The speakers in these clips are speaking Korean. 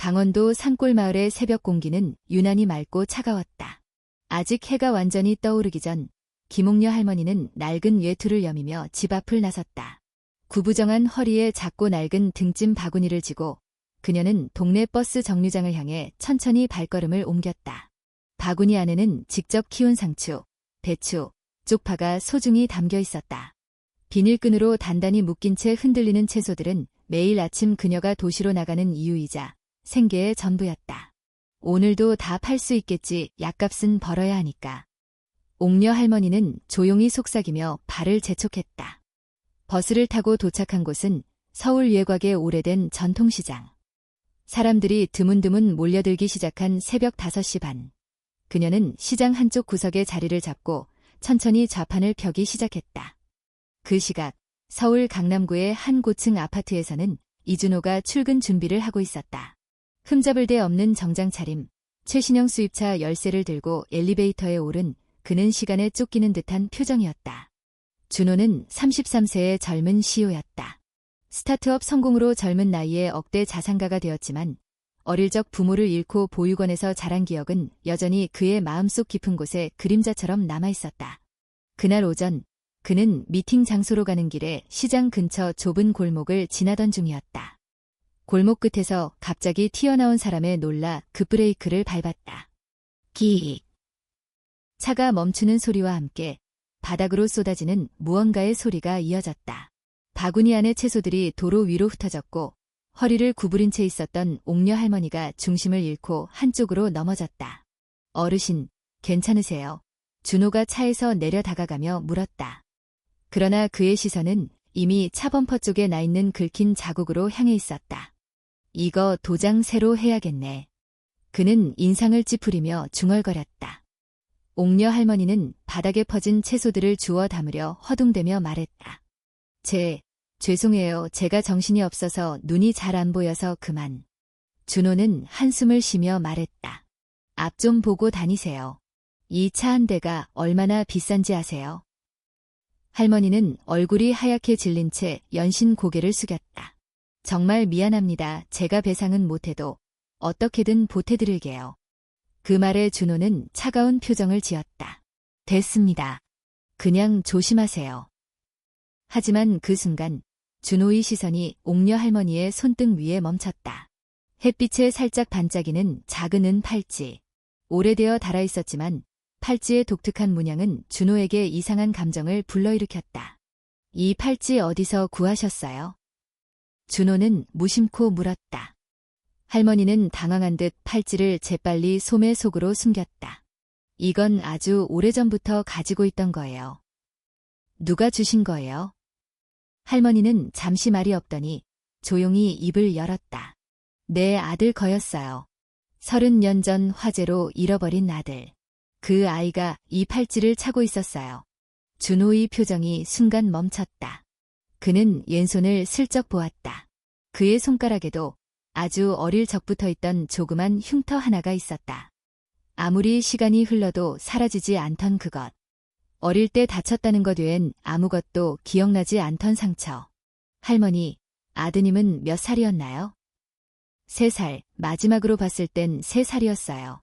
강원도 산골 마을의 새벽 공기는 유난히 맑고 차가웠다. 아직 해가 완전히 떠오르기 전 김옥녀 할머니는 낡은 외투를 여미며 집 앞을 나섰다. 구부정한 허리에 작고 낡은 등짐 바구니를 지고 그녀는 동네 버스 정류장을 향해 천천히 발걸음을 옮겼다. 바구니 안에는 직접 키운 상추, 배추, 쪽파가 소중히 담겨 있었다. 비닐끈으로 단단히 묶인 채 흔들리는 채소들은 매일 아침 그녀가 도시로 나가는 이유이자 생계의 전부였다. 오늘도 다 팔 수 있겠지, 약값은 벌어야 하니까. 옥녀 할머니는 조용히 속삭이며 발을 재촉했다. 버스를 타고 도착한 곳은 서울 외곽의 오래된 전통시장. 사람들이 드문드문 몰려들기 시작한 새벽 5시 반. 그녀는 시장 한쪽 구석에 자리를 잡고 천천히 좌판을 펴기 시작했다. 그 시각 서울 강남구의 한 고층 아파트에서는 이준호가 출근 준비를 하고 있었다. 흠잡을 데 없는 정장 차림, 최신형 수입차 열쇠를 들고 엘리베이터에 오른 그는 시간에 쫓기는 듯한 표정이었다. 준호는 33세의 젊은 CEO였다. 스타트업 성공으로 젊은 나이에 억대 자산가가 되었지만 어릴 적 부모를 잃고 보육원에서 자란 기억은 여전히 그의 마음속 깊은 곳에 그림자처럼 남아있었다. 그날 오전 그는 미팅 장소로 가는 길에 시장 근처 좁은 골목을 지나던 중이었다. 골목 끝에서 갑자기 튀어나온 사람에 놀라 급브레이크를 밟았다. 기익. 차가 멈추는 소리와 함께 바닥으로 쏟아지는 무언가의 소리가 이어졌다. 바구니 안의 채소들이 도로 위로 흩어졌고 허리를 구부린 채 있었던 옥녀 할머니가 중심을 잃고 한쪽으로 넘어졌다. 어르신, 괜찮으세요? 준호가 차에서 내려 다가가며 물었다. 그러나 그의 시선은 이미 차 범퍼 쪽에 나 있는 긁힌 자국으로 향해 있었다. 이거 도장 새로 해야겠네. 그는 인상을 찌푸리며 중얼거렸다. 옥녀 할머니는 바닥에 퍼진 채소들을 주워 담으려 허둥대며 말했다. 죄송해요. 제가 정신이 없어서 눈이 잘 안 보여서 그만. 준호는 한숨을 쉬며 말했다. 앞 좀 보고 다니세요. 이 차 한 대가 얼마나 비싼지 아세요? 할머니는 얼굴이 하얗게 질린 채 연신 고개를 숙였다. 정말 미안합니다. 제가 배상은 못해도 어떻게든 보태드릴게요. 그 말에 준호는 차가운 표정을 지었다. 됐습니다. 그냥 조심하세요. 하지만 그 순간 준호의 시선이 옥녀 할머니의 손등 위에 멈췄다. 햇빛에 살짝 반짝이는 작은 은 팔찌. 오래되어 닳아있었지만 팔찌의 독특한 문양은 준호에게 이상한 감정을 불러일으켰다. 이 팔찌 어디서 구하셨어요? 준호는 무심코 물었다. 할머니는 당황한 듯 팔찌를 재빨리 소매 속으로 숨겼다. 이건 아주 오래전부터 가지고 있던 거예요. 누가 주신 거예요? 할머니는 잠시 말이 없더니 조용히 입을 열었다. 내 아들 거였어요. 30년 전 화재로 잃어버린 아들. 그 아이가 이 팔찌를 차고 있었어요. 준호의 표정이 순간 멈췄다. 그는 왼손을 슬쩍 보았다. 그의 손가락에도 아주 어릴 적부터 있던 조그만 흉터 하나가 있었다. 아무리 시간이 흘러도 사라지지 않던 그것. 어릴 때 다쳤다는 것 외엔 아무것도 기억나지 않던 상처. 할머니, 아드님은 몇 살이었나요? 3살, 마지막으로 봤을 땐 3살이었어요.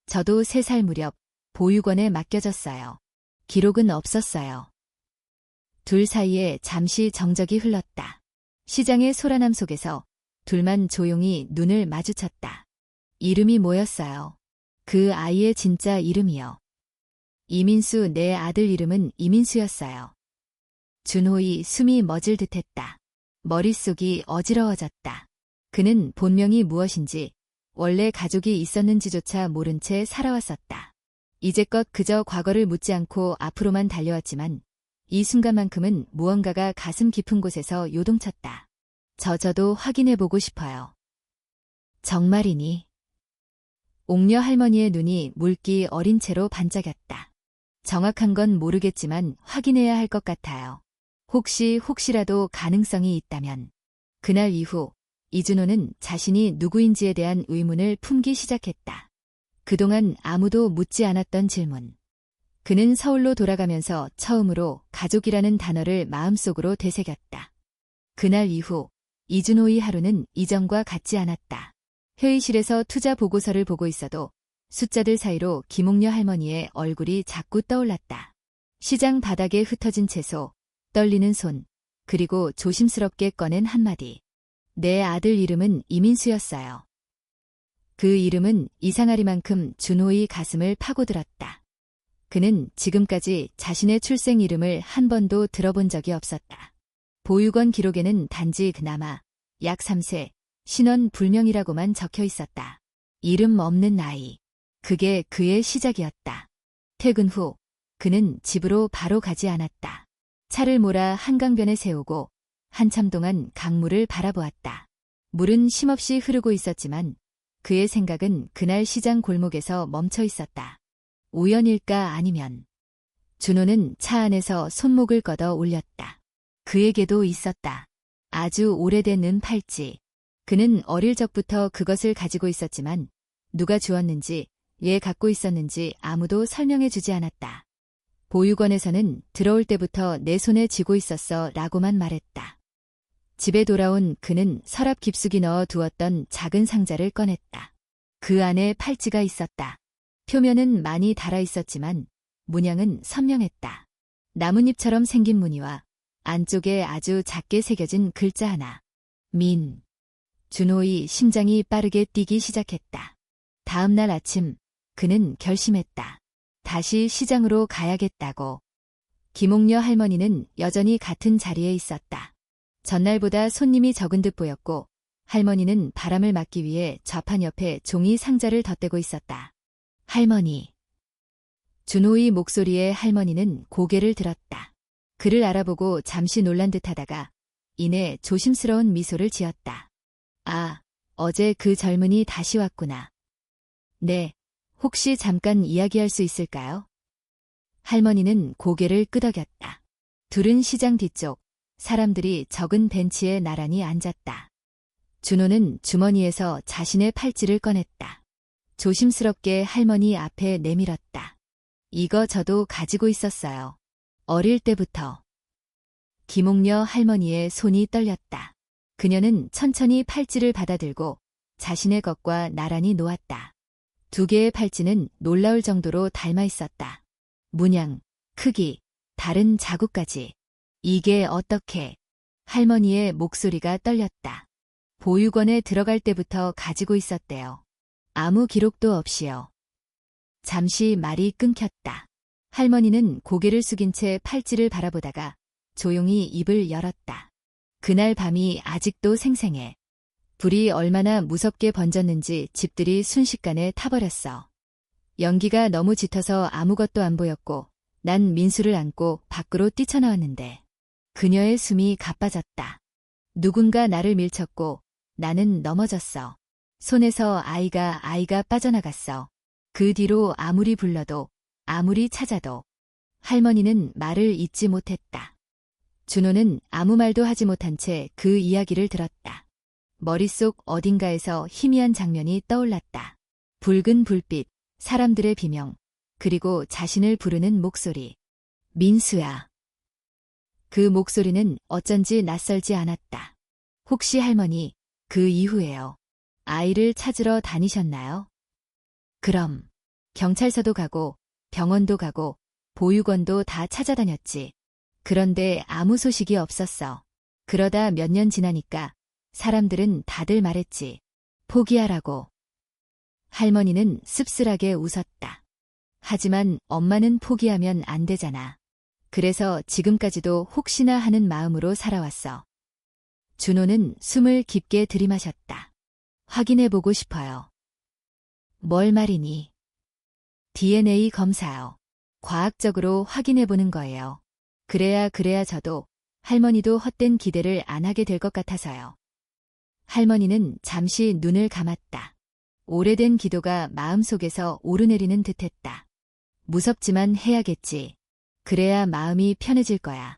저도 3살 무렵 보육원에 맡겨졌어요. 기록은 없었어요. 둘 사이에 잠시 정적이 흘렀다. 시장의 소란함 속에서 둘만 조용히 눈을 마주쳤다. 이름이 뭐였어요? 그 아이의 진짜 이름이요. 이민수, 내 아들 이름은 이민수였어요. 준호의 숨이 멎을 듯했다. 머릿속이 어지러워졌다. 그는 본명이 무엇인지, 원래 가족이 있었는지조차 모른 채 살아왔었다. 이제껏 그저 과거를 묻지 않고 앞으로만 달려왔지만 이 순간만큼은 무언가가 가슴 깊은 곳에서 요동쳤다. 저도 확인해보고 싶어요. 정말이니? 옥녀 할머니의 눈이 물기 어린 채로 반짝였다. 정확한 건 모르겠지만 확인해야 할 것 같아요. 혹시라도 가능성이 있다면. 그날 이후 이준호는 자신이 누구인지에 대한 의문을 품기 시작했다. 그동안 아무도 묻지 않았던 질문. 그는 서울로 돌아가면서 처음으로 가족이라는 단어를 마음속으로 되새겼다. 그날 이후 이준호의 하루는 이전과 같지 않았다. 회의실에서 투자 보고서를 보고 있어도 숫자들 사이로 김옥녀 할머니의 얼굴이 자꾸 떠올랐다. 시장 바닥에 흩어진 채소, 떨리는 손, 그리고 조심스럽게 꺼낸 한마디. 내 아들 이름은 이민수였어요. 그 이름은 이상하리만큼 준호의 가슴을 파고들었다. 그는 지금까지 자신의 출생 이름을 한 번도 들어본 적이 없었다. 보육원 기록에는 단지 그나마 약 3세, 신원 불명이라고만 적혀 있었다. 이름 없는 아이. 그게 그의 시작이었다. 퇴근 후 그는 집으로 바로 가지 않았다. 차를 몰아 한강변에 세우고 한참 동안 강물을 바라보았다. 물은 쉼없이 흐르고 있었지만 그의 생각은 그날 시장 골목에서 멈춰 있었다. 우연일까 아니면. 준호는 차 안에서 손목을 걷어 올렸다. 그에게도 있었다. 아주 오래된 은 팔찌. 그는 어릴 적부터 그것을 가지고 있었지만 누가 주었는지, 왜 갖고 있었는지 아무도 설명해 주지 않았다. 보육원에서는 들어올 때부터 내 손에 쥐고 있었어 라고만 말했다. 집에 돌아온 그는 서랍 깊숙이 넣어 두었던 작은 상자를 꺼냈다. 그 안에 팔찌가 있었다. 표면은 많이 닳아 있었지만 문양은 선명했다. 나뭇잎처럼 생긴 무늬와 안쪽에 아주 작게 새겨진 글자 하나. 민. 준호의 심장이 빠르게 뛰기 시작했다. 다음 날 아침 그는 결심했다. 다시 시장으로 가야겠다고. 김옥녀 할머니는 여전히 같은 자리에 있었다. 전날보다 손님이 적은 듯 보였고 할머니는 바람을 막기 위해 좌판 옆에 종이 상자를 덧대고 있었다. 할머니. 준호의 목소리에 할머니는 고개를 들었다. 그를 알아보고 잠시 놀란 듯하다가 이내 조심스러운 미소를 지었다. 아, 어제 그 젊은이 다시 왔구나. 네, 혹시 잠깐 이야기할 수 있을까요? 할머니는 고개를 끄덕였다. 둘은 시장 뒤쪽, 사람들이 적은 벤치에 나란히 앉았다. 준호는 주머니에서 자신의 팔찌를 꺼냈다. 조심스럽게 할머니 앞에 내밀었다. 이거 저도 가지고 있었어요. 어릴 때부터. 김옥녀 할머니의 손이 떨렸다. 그녀는 천천히 팔찌를 받아들고 자신의 것과 나란히 놓았다. 두 개의 팔찌는 놀라울 정도로 닮아 있었다. 문양, 크기, 다른 자국까지. 이게 어떻게? 할머니의 목소리가 떨렸다. 보육원에 들어갈 때부터 가지고 있었대요. 아무 기록도 없이요. 잠시 말이 끊겼다. 할머니는 고개를 숙인 채 팔찌를 바라보다가 조용히 입을 열었다. 그날 밤이 아직도 생생해. 불이 얼마나 무섭게 번졌는지 집들이 순식간에 타버렸어. 연기가 너무 짙어서 아무것도 안 보였고 난 민수를 안고 밖으로 뛰쳐나왔는데 그녀의 숨이 가빠졌다. 누군가 나를 밀쳤고 나는 넘어졌어. 손에서 아이가 빠져나갔어. 그 뒤로 아무리 불러도 아무리 찾아도 할머니는 말을 잇지 못했다. 준호는 아무 말도 하지 못한 채 그 이야기를 들었다. 머릿속 어딘가에서 희미한 장면이 떠올랐다. 붉은 불빛, 사람들의 비명, 그리고 자신을 부르는 목소리. 민수야. 그 목소리는 어쩐지 낯설지 않았다. 혹시 할머니, 그 이후에요. 아이를 찾으러 다니셨나요? 그럼 경찰서도 가고 병원도 가고 보육원도 다 찾아다녔지. 그런데 아무 소식이 없었어. 그러다 몇 년 지나니까 사람들은 다들 말했지. 포기하라고. 할머니는 씁쓸하게 웃었다. 하지만 엄마는 포기하면 안 되잖아. 그래서 지금까지도 혹시나 하는 마음으로 살아왔어. 준호는 숨을 깊게 들이마셨다. 확인해보고 싶어요. 뭘 말이니? DNA 검사요. 과학적으로 확인해보는 거예요. 그래야 저도 할머니도 헛된 기대를 안 하게 될 것 같아서요. 할머니는 잠시 눈을 감았다. 오래된 기도가 마음속에서 오르내리는 듯했다. 무섭지만 해야겠지. 그래야 마음이 편해질 거야.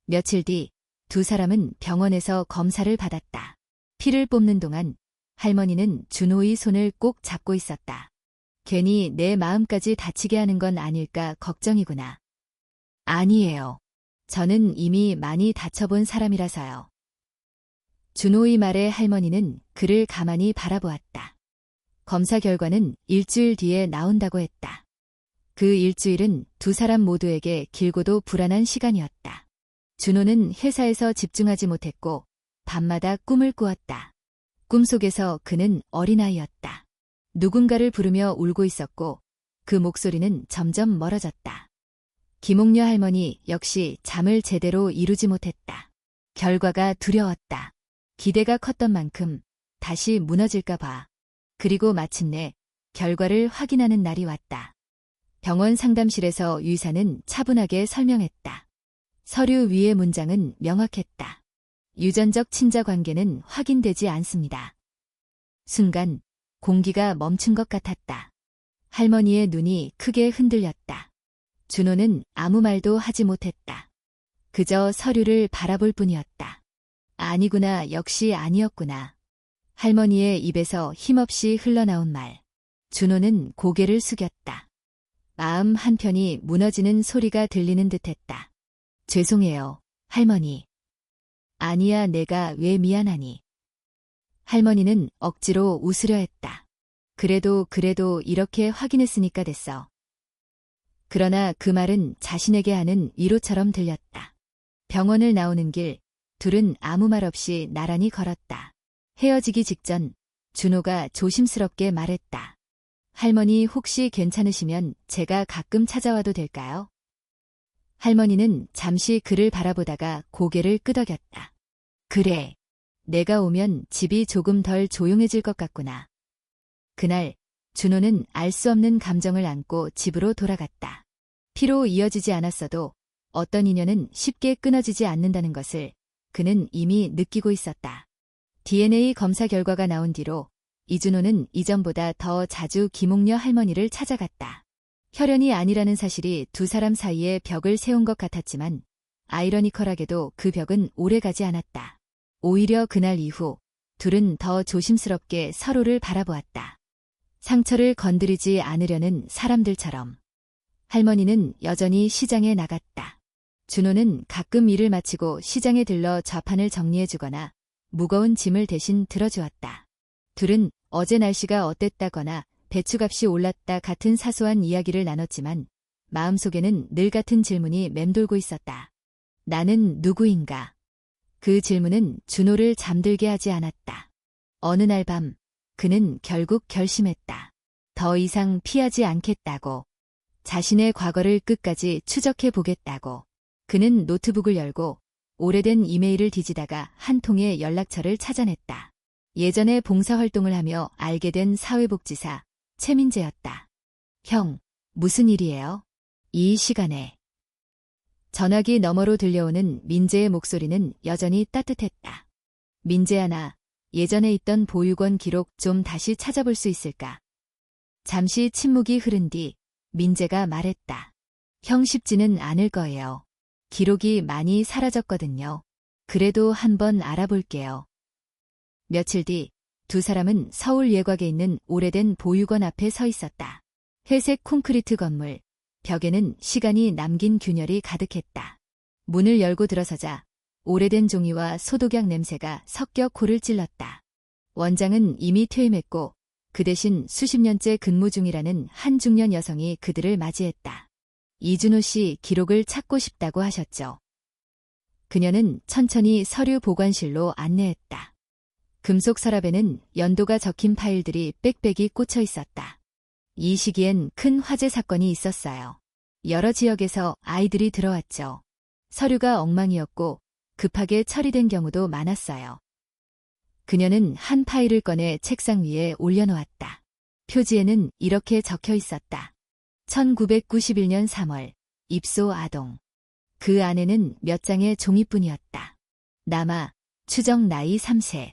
며칠 뒤 두 사람은 병원에서 검사를 받았다. 피를 뽑는 동안 할머니는 준호의 손을 꼭 잡고 있었다. 괜히 내 마음까지 다치게 하는 건 아닐까 걱정이구나. 아니에요. 저는 이미 많이 다쳐본 사람이라서요. 준호의 말에 할머니는 그를 가만히 바라보았다. 검사 결과는 일주일 뒤에 나온다고 했다. 그 일주일은 두 사람 모두에게 길고도 불안한 시간이었다. 준호는 회사에서 집중하지 못했고 밤마다 꿈을 꾸었다. 꿈속에서 그는 어린아이였다. 누군가를 부르며 울고 있었고 그 목소리는 점점 멀어졌다. 김옥녀 할머니 역시 잠을 제대로 이루지 못했다. 결과가 두려웠다. 기대가 컸던 만큼 다시 무너질까 봐. 그리고 마침내 결과를 확인하는 날이 왔다. 병원 상담실에서 의사는 차분하게 설명했다. 서류 위의 문장은 명확했다. 유전적 친자 관계는 확인되지 않습니다. 순간 공기가 멈춘 것 같았다. 할머니의 눈이 크게 흔들렸다. 준호는 아무 말도 하지 못했다. 그저 서류를 바라볼 뿐이었다. 아니구나, 역시 아니었구나. 할머니의 입에서 힘없이 흘러나온 말. 준호는 고개를 숙였다. 마음 한편이 무너지는 소리가 들리는 듯했다. 죄송해요, 할머니. 아니야, 내가 왜 미안하니. 할머니는 억지로 웃으려 했다. 그래도 이렇게 확인했으니까 됐어. 그러나 그 말은 자신에게 하는 위로처럼 들렸다. 병원을 나오는 길, 둘은 아무 말 없이 나란히 걸었다. 헤어지기 직전 준호가 조심스럽게 말했다. 할머니, 혹시 괜찮으시면 제가 가끔 찾아와도 될까요? 할머니는 잠시 그를 바라보다가 고개를 끄덕였다. 그래. 내가 오면 집이 조금 덜 조용해질 것 같구나. 그날 준호는 알 수 없는 감정을 안고 집으로 돌아갔다. 피로 이어지지 않았어도 어떤 인연은 쉽게 끊어지지 않는다는 것을 그는 이미 느끼고 있었다. DNA 검사 결과가 나온 뒤로 이준호는 이전보다 더 자주 김옥녀 할머니를 찾아갔다. 혈연이 아니라는 사실이 두 사람 사이에 벽을 세운 것 같았지만 아이러니컬하게도 그 벽은 오래가지 않았다. 오히려 그날 이후 둘은 더 조심스럽게 서로를 바라보았다. 상처를 건드리지 않으려는 사람들처럼. 할머니는 여전히 시장에 나갔다. 준호는 가끔 일을 마치고 시장에 들러 좌판을 정리해주거나 무거운 짐을 대신 들어주었다. 둘은 어제 날씨가 어땠다거나 배추값이 올랐다 같은 사소한 이야기를 나눴지만 마음속에는 늘 같은 질문이 맴돌고 있었다. 나는 누구인가? 그 질문은 준호를 잠들게 하지 않았다. 어느 날 밤 그는 결국 결심했다. 더 이상 피하지 않겠다고. 자신의 과거를 끝까지 추적해 보겠다고. 그는 노트북을 열고 오래된 이메일을 뒤지다가 한 통의 연락처를 찾아냈다. 예전에 봉사활동을 하며 알게 된 사회복지사 최민재였다. 형, 무슨 일이에요? 이 시간에. 전화기 너머로 들려오는 민재의 목소리는 여전히 따뜻했다. 민재야, 나 예전에 있던 보육원 기록 좀 다시 찾아볼 수 있을까? 잠시 침묵이 흐른 뒤 민재가 말했다. 형, 쉽지는 않을 거예요. 기록이 많이 사라졌거든요. 그래도 한번 알아볼게요. 며칠 뒤 두 사람은 서울 예곽에 있는 오래된 보육원 앞에 서 있었다. 회색 콘크리트 건물, 벽에는 시간이 남긴 균열이 가득했다. 문을 열고 들어서자 오래된 종이와 소독약 냄새가 섞여 코를 찔렀다. 원장은 이미 퇴임했고 그 대신 수십 년째 근무 중이라는 한 중년 여성이 그들을 맞이했다. 이준호 씨 기록을 찾고 싶다고 하셨죠. 그녀는 천천히 서류 보관실로 안내했다. 금속 서랍에는 연도가 적힌 파일들이 빽빽이 꽂혀 있었다. 이 시기엔 큰 화재 사건이 있었어요. 여러 지역에서 아이들이 들어왔죠. 서류가 엉망이었고 급하게 처리된 경우도 많았어요. 그녀는 한 파일을 꺼내 책상 위에 올려놓았다. 표지에는 이렇게 적혀 있었다. 1991년 3월, 입소 아동. 그 안에는 몇 장의 종이뿐이었다. 남아, 추정 나이 3세.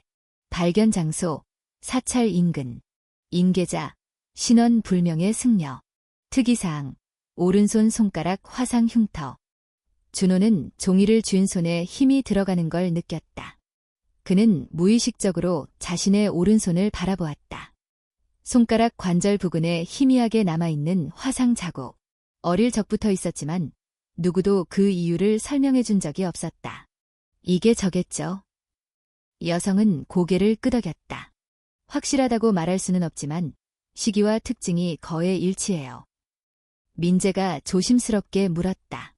발견 장소, 사찰 인근. 인계자, 신원 불명의 승려. 특이사항, 오른손 손가락 화상 흉터. 준호는 종이를 쥔 손에 힘이 들어가는 걸 느꼈다. 그는 무의식적으로 자신의 오른손을 바라보았다. 손가락 관절 부근에 희미하게 남아있는 화상 자국. 어릴 적부터 있었지만 누구도 그 이유를 설명해 준 적이 없었다. 이게 저겠죠. 여성은 고개를 끄덕였다. 확실하다고 말할 수는 없지만 시기와 특징이 거의 일치해요. 민재가 조심스럽게 물었다.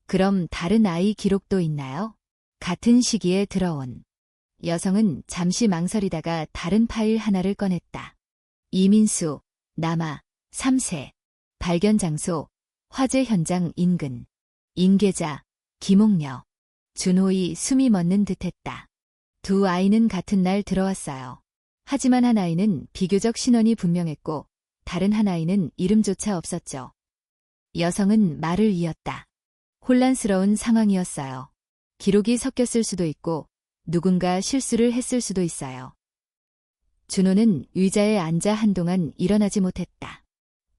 그럼 다른 아이 기록도 있나요? 같은 시기에 들어온. 여성은 잠시 망설이다가 다른 파일 하나를 꺼냈다. 이민수, 남아, 3세. 발견 장소, 화재 현장 인근. 인계자, 김옥녀. 준호이 숨이 멎는 듯했다. 두 아이는 같은 날 들어왔어요. 하지만 한 아이는 비교적 신원이 분명했고 다른 한 아이는 이름조차 없었죠. 여성은 말을 이었다. 혼란스러운 상황이었어요. 기록이 섞였을 수도 있고 누군가 실수를 했을 수도 있어요. 준호는 의자에 앉아 한동안 일어나지 못했다.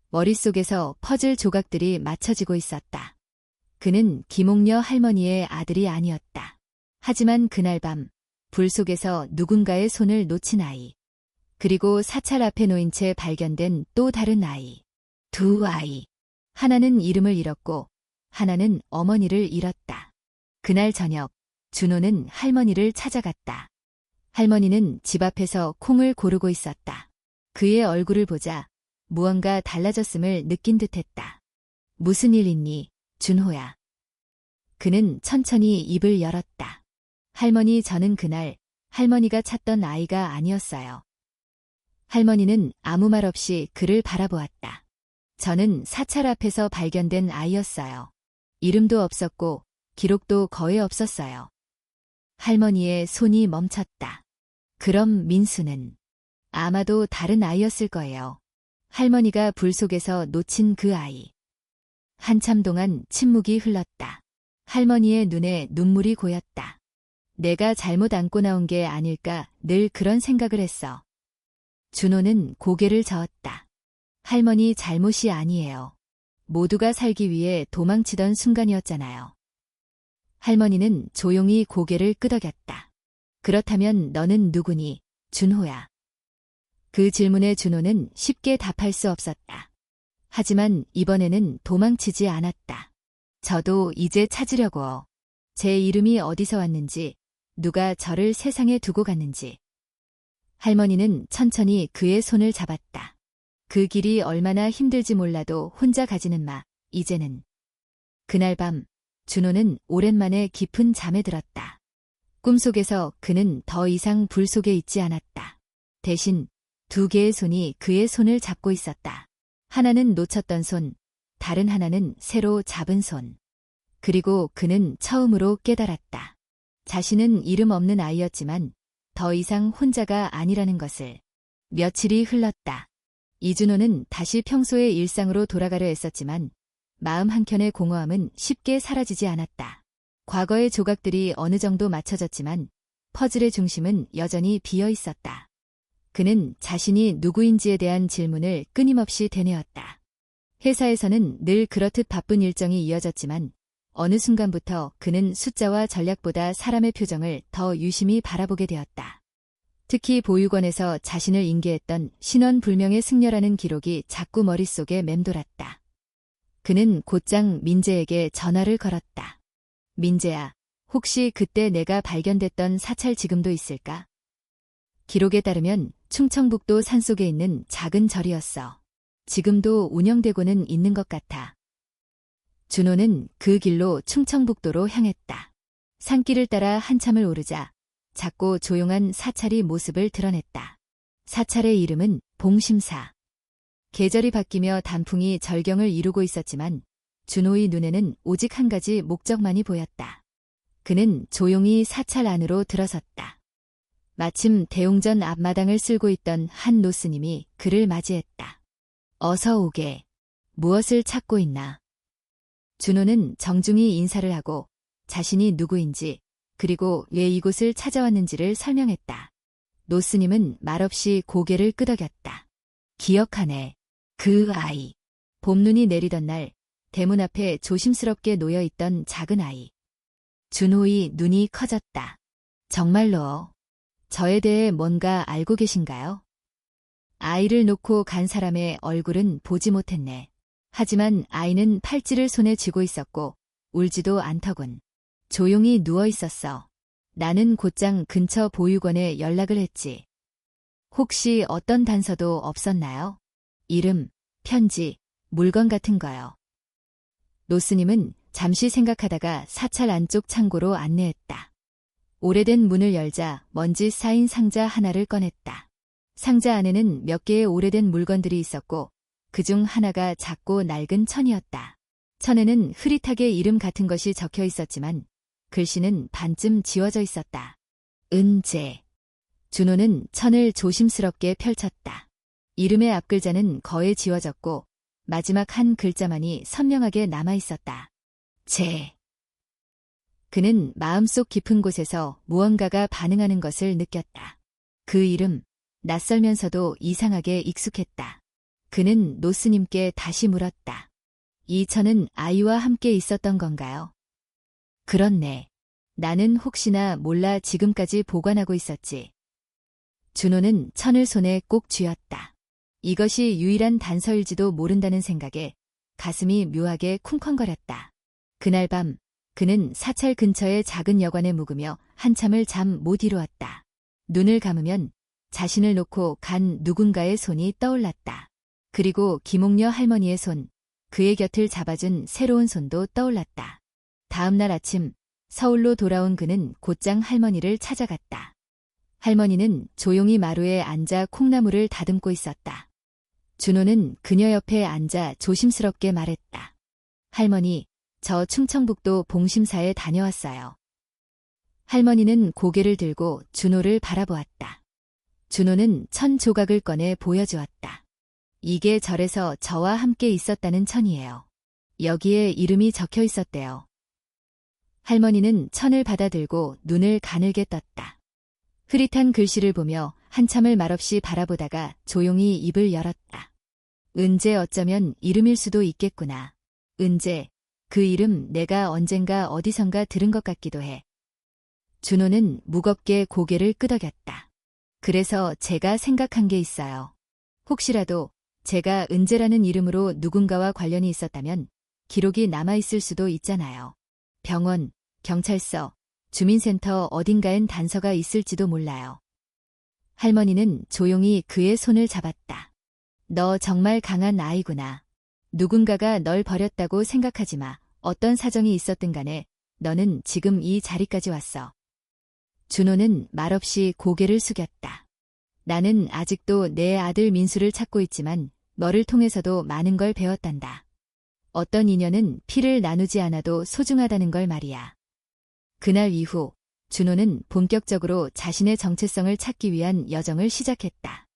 머릿속에서 퍼즐 조각들이 맞춰지고 있었다. 그는 김옥녀 할머니의 아들이 아니었다. 하지만 그날 밤 불 속에서 누군가의 손을 놓친 아이. 그리고 사찰 앞에 놓인 채 발견된 또 다른 아이. 두 아이. 하나는 이름을 잃었고 하나는 어머니를 잃었다. 그날 저녁 준호는 할머니를 찾아갔다. 할머니는 집 앞에서 콩을 고르고 있었다. 그의 얼굴을 보자 무언가 달라졌음을 느낀 듯했다. 무슨 일 있니, 준호야? 그는 천천히 입을 열었다. 할머니, 저는 그날 할머니가 찾던 아이가 아니었어요. 할머니는 아무 말 없이 그를 바라보았다. 저는 사찰 앞에서 발견된 아이였어요. 이름도 없었고 기록도 거의 없었어요. 할머니의 손이 멈췄다. 그럼 민수는 아마도 다른 아이였을 거예요. 할머니가 불 속에서 놓친 그 아이. 한참 동안 침묵이 흘렀다. 할머니의 눈에 눈물이 고였다. 내가 잘못 안고 나온 게 아닐까 늘 그런 생각을 했어. 준호는 고개를 저었다. 할머니 잘못이 아니에요. 모두가 살기 위해 도망치던 순간이었잖아요. 할머니는 조용히 고개를 끄덕였다. 그렇다면 너는 누구니, 준호야? 그 질문에 준호는 쉽게 답할 수 없었다. 하지만 이번에는 도망치지 않았다. 저도 이제 찾으려고. 제 이름이 어디서 왔는지, 누가 저를 세상에 두고 갔는지. 할머니는 천천히 그의 손을 잡았다. 그 길이 얼마나 힘들지 몰라도 혼자 가지는 마, 이제는. 그날 밤, 준호는 오랜만에 깊은 잠에 들었다. 꿈속에서 그는 더 이상 불 속에 있지 않았다. 대신 두 개의 손이 그의 손을 잡고 있었다. 하나는 놓쳤던 손, 다른 하나는 새로 잡은 손. 그리고 그는 처음으로 깨달았다. 자신은 이름 없는 아이였지만 더 이상 혼자가 아니라는 것을. 며칠이 흘렀다. 이준호는 다시 평소의 일상으로 돌아가려 했었지만 마음 한켠의 공허함은 쉽게 사라지지 않았다. 과거의 조각들이 어느 정도 맞춰졌지만 퍼즐의 중심은 여전히 비어 있었다. 그는 자신이 누구인지에 대한 질문을 끊임없이 되뇌었다. 회사에서는 늘 그렇듯 바쁜 일정이 이어졌지만 어느 순간부터 그는 숫자와 전략보다 사람의 표정을 더 유심히 바라보게 되었다. 특히 보육원에서 자신을 인계했던 신원불명의 승려라는 기록이 자꾸 머릿속에 맴돌았다. 그는 곧장 민재에게 전화를 걸었다. 민재야, 혹시 그때 내가 발견됐던 사찰 지금도 있을까? 기록에 따르면 충청북도 산속에 있는 작은 절이었어. 지금도 운영되고는 있는 것 같아. 준호는 그 길로 충청북도로 향했다. 산길을 따라 한참을 오르자 작고 조용한 사찰이 모습을 드러냈다. 사찰의 이름은 봉심사. 계절이 바뀌며 단풍이 절경을 이루고 있었지만 준호의 눈에는 오직 한 가지 목적만이 보였다. 그는 조용히 사찰 안으로 들어섰다. 마침 대웅전 앞마당을 쓸고 있던 한 노스님이 그를 맞이했다. 어서 오게. 무엇을 찾고 있나? 준호는 정중히 인사를 하고 자신이 누구인지 그리고 왜 이곳을 찾아왔는지를 설명했다. 노스님은 말없이 고개를 끄덕였다. 기억하네. 그 아이. 봄눈이 내리던 날 대문 앞에 조심스럽게 놓여있던 작은 아이. 준호의 눈이 커졌다. 정말로 저에 대해 뭔가 알고 계신가요? 아이를 놓고 간 사람의 얼굴은 보지 못했네. 하지만 아이는 팔찌를 손에 쥐고 있었고 울지도 않더군. 조용히 누워 있었어. 나는 곧장 근처 보육원에 연락을 했지. 혹시 어떤 단서도 없었나요? 이름, 편지, 물건 같은 거요. 노스님은 잠시 생각하다가 사찰 안쪽 창고로 안내했다. 오래된 문을 열자 먼지 쌓인 상자 하나를 꺼냈다. 상자 안에는 몇 개의 오래된 물건들이 있었고 그중 하나가 작고 낡은 천이었다. 천에는 흐릿하게 이름 같은 것이 적혀 있었지만 글씨는 반쯤 지워져 있었다. 은재. 준호는 천을 조심스럽게 펼쳤다. 이름의 앞글자는 거의 지워졌고 마지막 한 글자만이 선명하게 남아있었다. 재. 그는 마음속 깊은 곳에서 무언가가 반응하는 것을 느꼈다. 그 이름, 낯설면서도 이상하게 익숙했다. 그는 노스님께 다시 물었다. 이 천은 아이와 함께 있었던 건가요? 그렇네. 나는 혹시나 몰라 지금까지 보관하고 있었지. 준호는 천을 손에 꼭 쥐었다. 이것이 유일한 단서일지도 모른다는 생각에 가슴이 묘하게 쿵쾅거렸다. 그날 밤 그는 사찰 근처의 작은 여관에 묵으며 한참을 잠 못 이루었다. 눈을 감으면 자신을 놓고 간 누군가의 손이 떠올랐다. 그리고 김옥녀 할머니의 손, 그의 곁을 잡아준 새로운 손도 떠올랐다. 다음 날 아침 서울로 돌아온 그는 곧장 할머니를 찾아갔다. 할머니는 조용히 마루에 앉아 콩나물을 다듬고 있었다. 준호는 그녀 옆에 앉아 조심스럽게 말했다. 할머니, 저 충청북도 봉심사에 다녀왔어요. 할머니는 고개를 들고 준호를 바라보았다. 준호는 천 조각을 꺼내 보여주었다. 이게 절에서 저와 함께 있었다는 천이에요. 여기에 이름이 적혀 있었대요. 할머니는 천을 받아들고 눈을 가늘게 떴다. 흐릿한 글씨를 보며 한참을 말없이 바라보다가 조용히 입을 열었다. 은재, 어쩌면 이름일 수도 있겠구나. 은재, 그 이름 내가 언젠가 어디선가 들은 것 같기도 해. 준호는 무겁게 고개를 끄덕였다. 그래서 제가 생각한 게 있어요. 혹시라도 제가 은재라는 이름으로 누군가와 관련이 있었다면 기록이 남아있을 수도 있잖아요. 병원, 경찰서, 주민센터 어딘가엔 단서가 있을지도 몰라요. 할머니는 조용히 그의 손을 잡았다. 너 정말 강한 아이구나. 누군가가 널 버렸다고 생각하지 마. 어떤 사정이 있었든 간에 너는 지금 이 자리까지 왔어. 준호는 말없이 고개를 숙였다. 나는 아직도 내 아들 민수를 찾고 있지만 너를 통해서도 많은 걸 배웠단다. 어떤 인연은 피를 나누지 않아도 소중하다는 걸 말이야. 그날 이후 준호는 본격적으로 자신의 정체성을 찾기 위한 여정을 시작했다.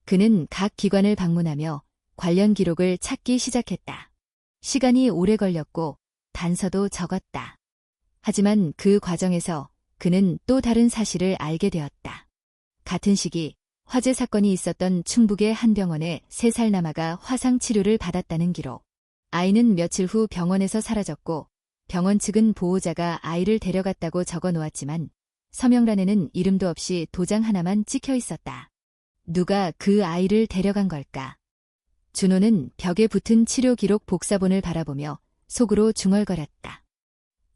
그는 각 기관을 방문하며 관련 기록을 찾기 시작했다. 시간이 오래 걸렸고 단서도 적었다. 하지만 그 과정에서 그는 또 다른 사실을 알게 되었다. 같은 시기 화재 사건이 있었던 충북의 한 병원에 3살 남아가 화상 치료를 받았다는 기록. 아이는 며칠 후 병원에서 사라졌고 병원 측은 보호자가 아이를 데려갔다고 적어 놓았지만 서명란에는 이름도 없이 도장 하나만 찍혀 있었다. 누가 그 아이를 데려간 걸까? 준호는 벽에 붙은 치료 기록 복사본을 바라보며 속으로 중얼거렸다.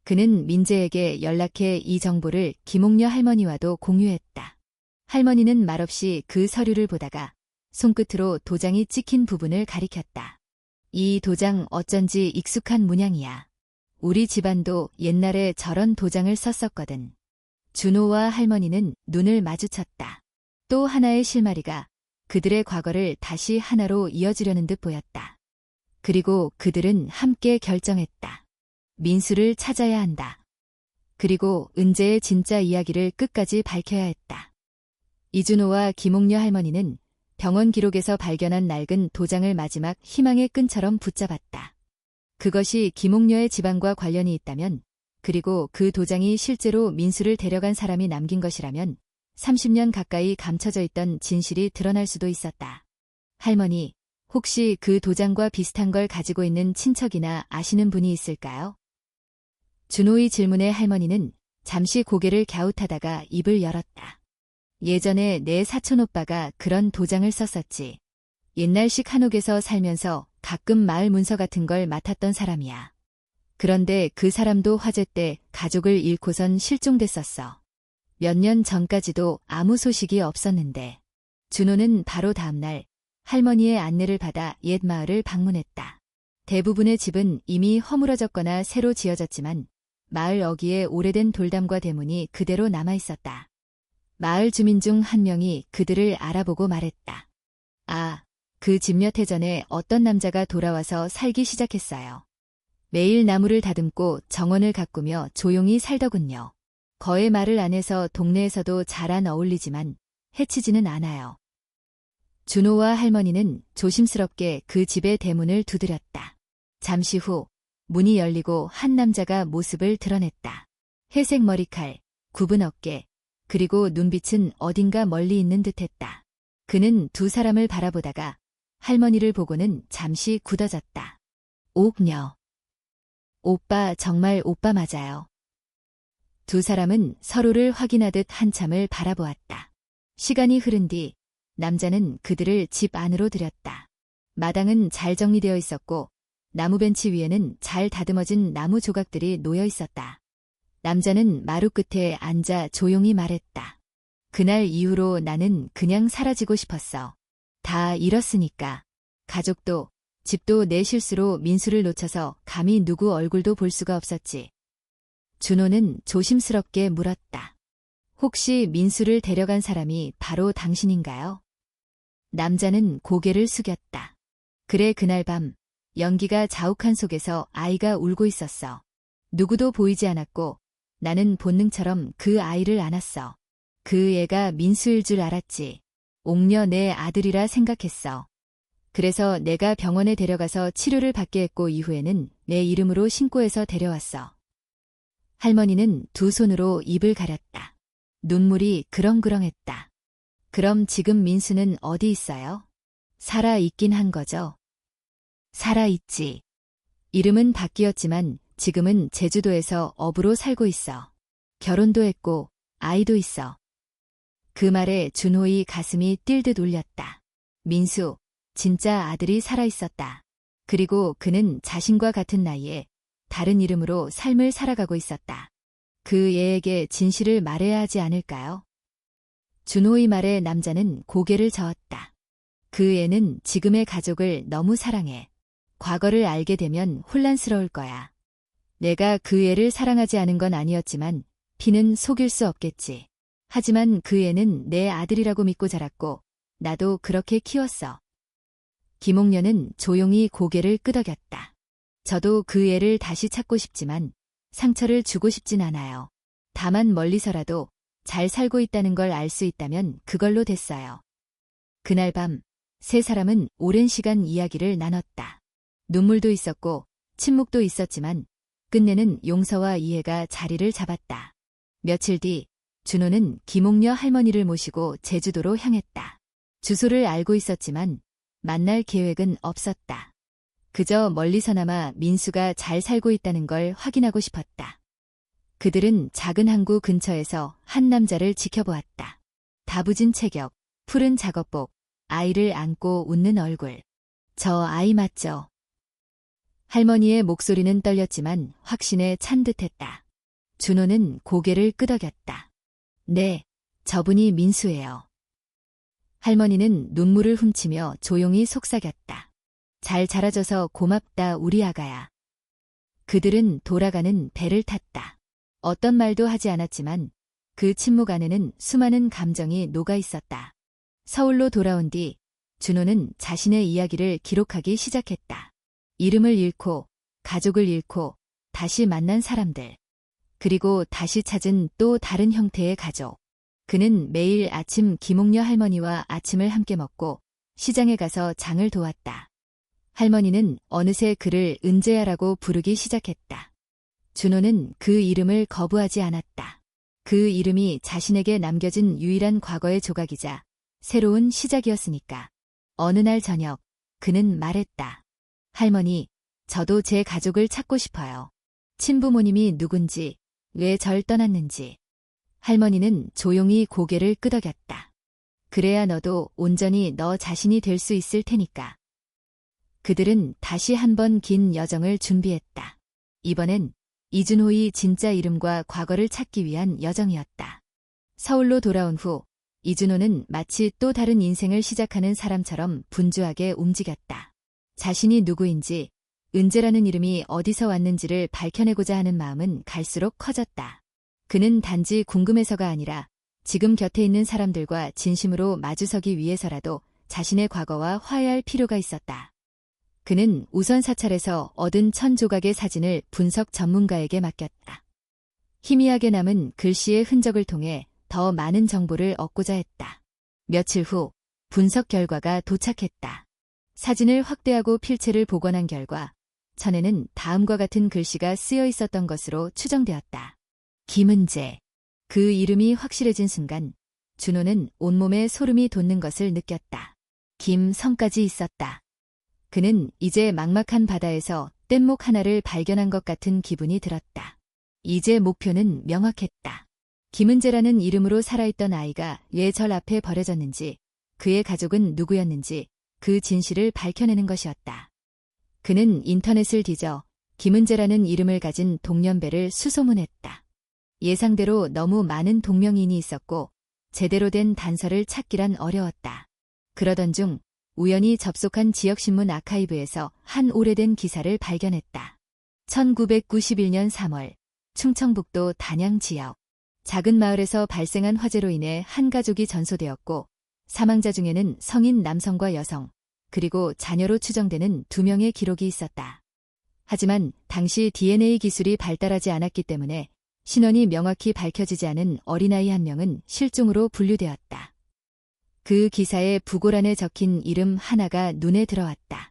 그는 민재에게 연락해 이 정보를 김옥녀 할머니와도 공유했다. 할머니는 말없이 그 서류를 보다가 손끝으로 도장이 찍힌 부분을 가리켰다. 이 도장 어쩐지 익숙한 문양이야. 우리 집안도 옛날에 저런 도장을 썼었거든. 준호와 할머니는 눈을 마주쳤다. 또 하나의 실마리가 그들의 과거를 다시 하나로 이어주려는 듯 보였다. 그리고 그들은 함께 결정했다. 민수를 찾아야 한다. 그리고 은재의 진짜 이야기를 끝까지 밝혀야 했다. 이준호와 김옥녀 할머니는 병원 기록에서 발견한 낡은 도장을 마지막 희망의 끈처럼 붙잡았다. 그것이 김옥녀의 집안과 관련이 있다면, 그리고 그 도장이 실제로 민수를 데려간 사람이 남긴 것이라면 30년 가까이 감춰져 있던 진실이 드러날 수도 있었다. 할머니, 혹시 그 도장과 비슷한 걸 가지고 있는 친척이나 아시는 분이 있을까요? 준호의 질문에 할머니는 잠시 고개를 갸웃하다가 입을 열었다. 예전에 내 사촌오빠가 그런 도장을 썼었지. 옛날식 한옥에서 살면서 가끔 마을 문서 같은 걸 맡았던 사람이야. 그런데 그 사람도 화재 때 가족을 잃고선 실종됐었어. 몇 년 전까지도 아무 소식이 없었는데 준호는 바로 다음날 할머니의 안내를 받아 옛 마을을 방문했다. 대부분의 집은 이미 허물어졌거나 새로 지어졌지만 마을 어귀에 오래된 돌담과 대문이 그대로 남아있었다. 마을 주민 중 한 명이 그들을 알아보고 말했다. 아, 그 집 몇 해 전에 어떤 남자가 돌아와서 살기 시작했어요. 매일 나무를 다듬고 정원을 가꾸며 조용히 살더군요. 거의 말을 안 해서 동네에서도 잘 안 어울리지만 해치지는 않아요. 준호와 할머니는 조심스럽게 그 집의 대문을 두드렸다. 잠시 후 문이 열리고 한 남자가 모습을 드러냈다. 회색 머리칼, 굽은 어깨, 그리고 눈빛은 어딘가 멀리 있는 듯했다. 그는 두 사람을 바라보다가 할머니를 보고는 잠시 굳어졌다. 옥녀. 오빠, 정말 오빠 맞아요. 두 사람은 서로를 확인하듯 한참을 바라보았다. 시간이 흐른 뒤 남자는 그들을 집 안으로 들였다. 마당은 잘 정리되어 있었고 나무 벤치 위에는 잘 다듬어진 나무 조각들이 놓여 있었다. 남자는 마루 끝에 앉아 조용히 말했다. 그날 이후로 나는 그냥 사라지고 싶었어. 다 잃었으니까. 가족도, 집도 내 실수로 민수를 놓쳐서 감히 누구 얼굴도 볼 수가 없었지. 준호는 조심스럽게 물었다. 혹시 민수를 데려간 사람이 바로 당신인가요? 남자는 고개를 숙였다. 그래, 그날 밤 연기가 자욱한 속에서 아이가 울고 있었어. 누구도 보이지 않았고 나는 본능처럼 그 아이를 안았어. 그 애가 민수일 줄 알았지. 옥녀 내 아들이라 생각했어. 그래서 내가 병원에 데려가서 치료를 받게 했고 이후에는 내 이름으로 신고해서 데려왔어. 할머니는 두 손으로 입을 가렸다. 눈물이 그렁그렁했다. 그럼 지금 민수는 어디 있어요? 살아 있긴 한 거죠? 살아 있지. 이름은 바뀌었지만 지금은 제주도에서 어부로 살고 있어. 결혼도 했고 아이도 있어. 그 말에 준호의 가슴이 뛸 듯 울렸다. 민수, 진짜 아들이 살아있었다. 그리고 그는 자신과 같은 나이에 다른 이름으로 삶을 살아가고 있었다. 그 애에게 진실을 말해야 하지 않을까요? 준호의 말에 남자는 고개를 저었다. 그 애는 지금의 가족을 너무 사랑해. 과거를 알게 되면 혼란스러울 거야. 내가 그 애를 사랑하지 않은 건 아니었지만 피는 속일 수 없겠지. 하지만 그 애는 내 아들이라고 믿고 자랐고 나도 그렇게 키웠어. 김옥녀는 조용히 고개를 끄덕였다. 저도 그 애를 다시 찾고 싶지만 상처를 주고 싶진 않아요. 다만 멀리서라도 잘 살고 있다는 걸 알 수 있다면 그걸로 됐어요. 그날 밤 세 사람은 오랜 시간 이야기를 나눴다. 눈물도 있었고 침묵도 있었지만 끝내는 용서와 이해가 자리를 잡았다. 며칠 뒤 준호는 김옥녀 할머니를 모시고 제주도로 향했다. 주소를 알고 있었지만 만날 계획은 없었다. 그저 멀리서나마 민수가 잘 살고 있다는 걸 확인하고 싶었다. 그들은 작은 항구 근처에서 한 남자를 지켜보았다. 다부진 체격, 푸른 작업복, 아이를 안고 웃는 얼굴. 저 아이 맞죠? 할머니의 목소리는 떨렸지만 확신에 찬 듯했다. 준호는 고개를 끄덕였다. 네, 저분이 민수예요. 할머니는 눈물을 훔치며 조용히 속삭였다. 잘 자라줘서 고맙다 우리 아가야. 그들은 돌아가는 배를 탔다. 어떤 말도 하지 않았지만 그 침묵 안에는 수많은 감정이 녹아 있었다. 서울로 돌아온 뒤 준호는 자신의 이야기를 기록하기 시작했다. 이름을 잃고 가족을 잃고 다시 만난 사람들. 그리고 다시 찾은 또 다른 형태의 가족. 그는 매일 아침 김옥녀 할머니와 아침을 함께 먹고 시장에 가서 장을 도왔다. 할머니는 어느새 그를 은재야라고 부르기 시작했다. 준호는 그 이름을 거부하지 않았다. 그 이름이 자신에게 남겨진 유일한 과거의 조각이자 새로운 시작이었으니까. 어느 날 저녁 그는 말했다. 할머니, 저도 제 가족을 찾고 싶어요. 친부모님이 누군지, 왜 절 떠났는지. 할머니는 조용히 고개를 끄덕였다. 그래야 너도 온전히 너 자신이 될 수 있을 테니까. 그들은 다시 한번 긴 여정을 준비했다. 이번엔 이준호의 진짜 이름과 과거를 찾기 위한 여정이었다. 서울로 돌아온 후 이준호는 마치 또 다른 인생을 시작하는 사람처럼 분주하게 움직였다. 자신이 누구인지, 은재라는 이름이 어디서 왔는지를 밝혀내고자 하는 마음은 갈수록 커졌다. 그는 단지 궁금해서가 아니라 지금 곁에 있는 사람들과 진심으로 마주서기 위해서라도 자신의 과거와 화해할 필요가 있었다. 그는 우선 사찰에서 얻은 1000조각의 사진을 분석 전문가에게 맡겼다. 희미하게 남은 글씨의 흔적을 통해 더 많은 정보를 얻고자 했다. 며칠 후 분석 결과가 도착했다. 사진을 확대하고 필체를 복원한 결과 천에는 다음과 같은 글씨가 쓰여 있었던 것으로 추정되었다. 김은재. 그 이름이 확실해진 순간 준호는 온몸에 소름이 돋는 것을 느꼈다. 김성까지 있었다. 그는 이제 막막한 바다에서 뗏목 하나를 발견한 것 같은 기분이 들었다. 이제 목표는 명확했다. 김은재라는 이름으로 살아있던 아이가 왜 절 앞에 버려졌는지, 그의 가족은 누구였는지 그 진실을 밝혀내는 것이었다. 그는 인터넷을 뒤져 김은재라는 이름을 가진 동년배를 수소문했다. 예상대로 너무 많은 동명이인이 있었고 제대로 된 단서를 찾기란 어려웠다. 그러던 중 우연히 접속한 지역신문 아카이브에서 한 오래된 기사를 발견했다. 1991년 3월 충청북도 단양 지역 작은 마을에서 발생한 화재로 인해 한 가족이 전소되었고 사망자 중에는 성인 남성과 여성 그리고 자녀로 추정되는 2명의 기록이 있었다. 하지만 당시 DNA 기술이 발달하지 않았기 때문에 신원이 명확히 밝혀지지 않은 어린아이 한 명은 실종으로 분류되었다. 그 기사의 부고란에 적힌 이름 하나가 눈에 들어왔다.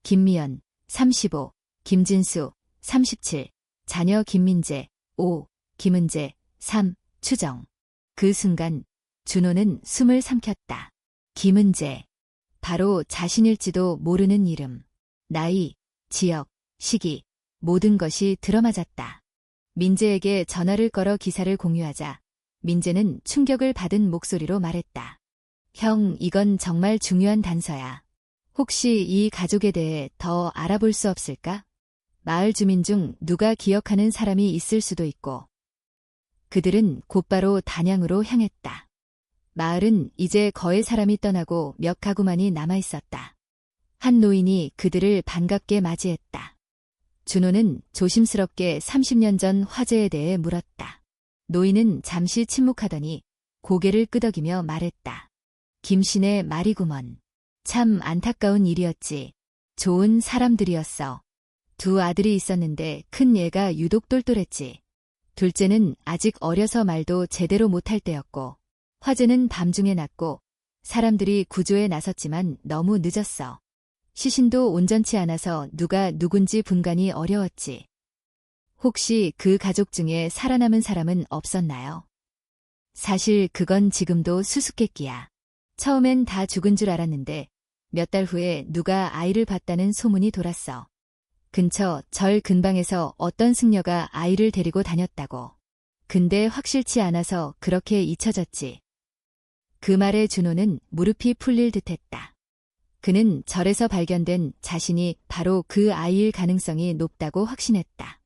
김미연, 35, 김진수, 37, 자녀 김민재, 5, 김은재, 3, 추정. 그 순간 준호는 숨을 삼켰다. 김은재. 바로 자신일지도 모르는 이름. 나이, 지역, 시기, 모든 것이 들어맞았다. 민재에게 전화를 걸어 기사를 공유하자 민재는 충격을 받은 목소리로 말했다. 형, 이건 정말 중요한 단서야. 혹시 이 가족에 대해 더 알아볼 수 없을까? 마을 주민 중 누가 기억하는 사람이 있을 수도 있고. 그들은 곧바로 단양으로 향했다. 마을은 이제 거의 사람이 떠나고 몇 가구만이 남아있었다. 한 노인이 그들을 반갑게 맞이했다. 준호는 조심스럽게 30년 전 화재에 대해 물었다. 노인은 잠시 침묵하더니 고개를 끄덕이며 말했다. 김씨네 말이구먼. 참 안타까운 일이었지. 좋은 사람들이었어. 2 아들이 있었는데 큰 얘가 유독 똘똘했지. 둘째는 아직 어려서 말도 제대로 못할 때였고 화재는 밤중에 났고 사람들이 구조에 나섰지만 너무 늦었어. 시신도 온전치 않아서 누가 누군지 분간이 어려웠지. 혹시 그 가족 중에 살아남은 사람은 없었나요? 사실 그건 지금도 수수께끼야. 처음엔 다 죽은 줄 알았는데 몇 달 후에 누가 아이를 봤다는 소문이 돌았어. 근처 절 근방에서 어떤 승려가 아이를 데리고 다녔다고. 근데 확실치 않아서 그렇게 잊혀졌지. 그 말에 준호는 무릎이 풀릴 듯했다. 그는 절에서 발견된 자신이 바로 그 아이일 가능성이 높다고 확신했다.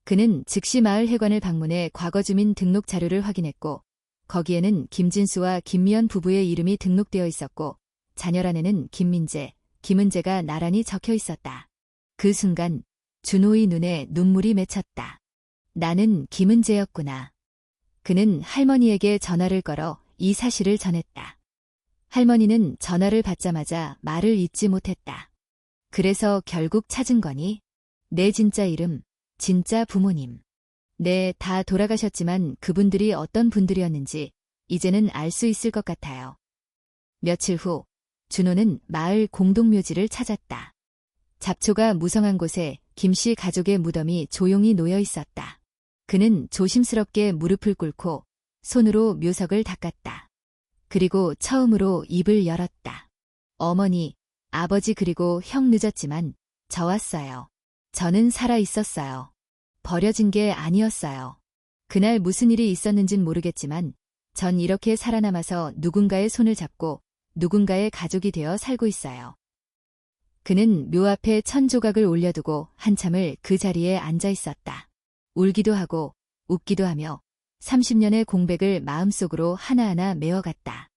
그는 즉시 마을 회관을 방문해 과거 주민 등록 자료를 확인했고 거기에는 김진수와 김미연 부부의 이름이 등록되어 있었고 자녀란에는 김민재, 김은재가 나란히 적혀 있었다. 그 순간 준호의 눈에 눈물이 맺혔다. 나는 김은재였구나. 그는 할머니에게 전화를 걸어 이 사실을 전했다. 할머니는 전화를 받자마자 말을 잇지 못했다. 그래서 결국 찾은 거니? 내 진짜 이름, 진짜 부모님. 네, 다 돌아가셨지만 그분들이 어떤 분들이었는지 이제는 알 수 있을 것 같아요. 며칠 후 준호는 마을 공동묘지를 찾았다. 잡초가 무성한 곳에 김씨 가족의 무덤이 조용히 놓여 있었다. 그는 조심스럽게 무릎을 꿇고 손으로 묘석을 닦았다. 그리고 처음으로 입을 열었다. 어머니, 아버지 그리고 형 늦었지만 저 왔어요. 저는 살아 있었어요. 버려진 게 아니었어요. 그날 무슨 일이 있었는진 모르겠지만 전 이렇게 살아남아서 누군가의 손을 잡고 누군가의 가족이 되어 살고 있어요. 그는 묘 앞에 1000조각을 올려두고 한참을 그 자리에 앉아 있었다. 울기도 하고 웃기도 하며 30년의 공백을 마음속으로 하나하나 메워갔다.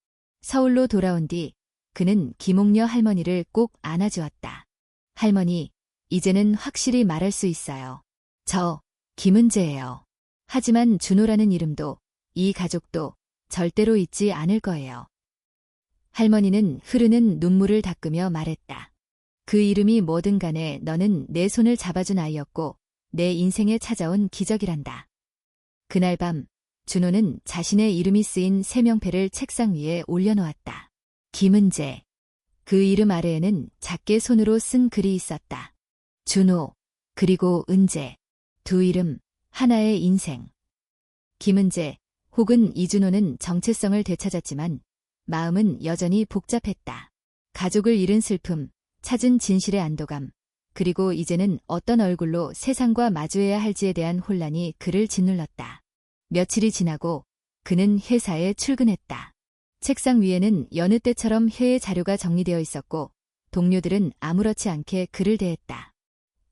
서울로 돌아온 뒤 그는 김옥녀 할머니를 꼭 안아주었다. 할머니, 이제는 확실히 말할 수 있어요. 저 김은재예요. 하지만 준호라는 이름도 이 가족도 절대로 잊지 않을 거예요. 할머니는 흐르는 눈물을 닦으며 말했다. 그 이름이 뭐든 간에 너는 내 손을 잡아준 아이였고 내 인생에 찾아온 기적이란다. 그날 밤 준호는 자신의 이름이 쓰인 세명패를 책상 위에 올려놓았다. 김은재. 그 이름 아래에는 작게 손으로 쓴 글이 있었다. 준호, 그리고 은재. 두 이름, 하나의 인생. 김은재 혹은 이준호는 정체성을 되찾았지만 마음은 여전히 복잡했다. 가족을 잃은 슬픔, 찾은 진실의 안도감, 그리고 이제는 어떤 얼굴로 세상과 마주해야 할지에 대한 혼란이 그를 짓눌렀다. 며칠이 지나고 그는 회사에 출근했다. 책상 위에는 여느 때처럼 회의 자료가 정리되어 있었고 동료들은 아무렇지 않게 그를 대했다.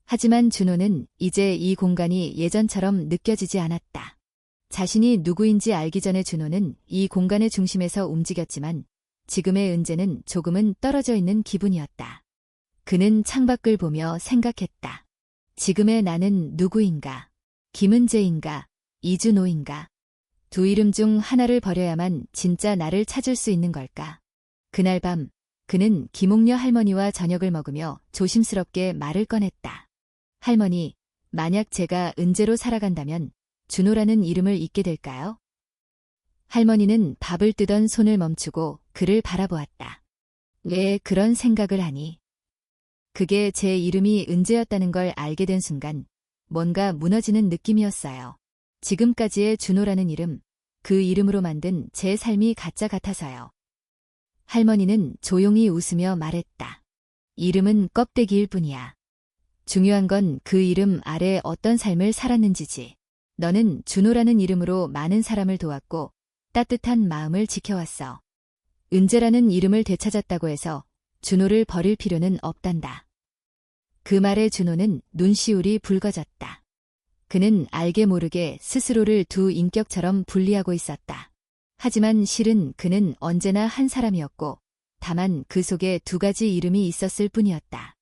하지만 준호는 이제 이 공간이 예전처럼 느껴지지 않았다. 자신이 누구인지 알기 전에 준호는 이 공간의 중심에서 움직였지만 지금의 은재는 조금은 떨어져 있는 기분이었다. 그는 창밖을 보며 생각했다. 지금의 나는 누구인가? 김은재인가? 이준호인가? 두 이름 중 하나를 버려야만 진짜 나를 찾을 수 있는 걸까? 그날 밤 그는 김옥녀 할머니와 저녁을 먹으며 조심스럽게 말을 꺼냈다. 할머니, 만약 제가 은재로 살아간다면 준호라는 이름을 잊게 될까요? 할머니는 밥을 뜨던 손을 멈추고 그를 바라보았다. 왜 그런 생각을 하니? 그게 제 이름이 은재였다는 걸 알게 된 순간 뭔가 무너지는 느낌이었어요. 지금까지의 준호라는 이름, 그 이름으로 만든 제 삶이 가짜 같아서요. 할머니는 조용히 웃으며 말했다. 이름은 껍데기일 뿐이야. 중요한 건 그 이름 아래 어떤 삶을 살았는지지. 너는 준호라는 이름으로 많은 사람을 도왔고 따뜻한 마음을 지켜왔어. 은재라는 이름을 되찾았다고 해서 준호를 버릴 필요는 없단다. 그 말에 준호는 눈시울이 붉어졌다. 그는 알게 모르게 스스로를 두 인격처럼 분리하고 있었다. 하지만 실은 그는 언제나 한 사람이었고 다만 그 속에 두 가지 이름이 있었을 뿐이었다.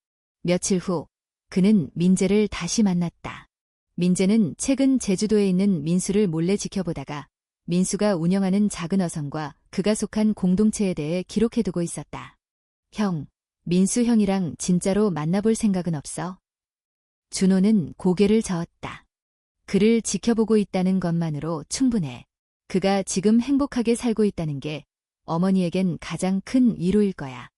며칠 후 그는 민재를 다시 만났다. 민재는 최근 제주도에 있는 민수를 몰래 지켜보다가 민수가 운영하는 작은 어선과 그가 속한 공동체에 대해 기록해두고 있었다. 형, 민수 형이랑 진짜로 만나볼 생각은 없어? 준호는 고개를 저었다. 그를 지켜보고 있다는 것만으로 충분해. 그가 지금 행복하게 살고 있다는 게 어머니에겐 가장 큰 위로일 거야.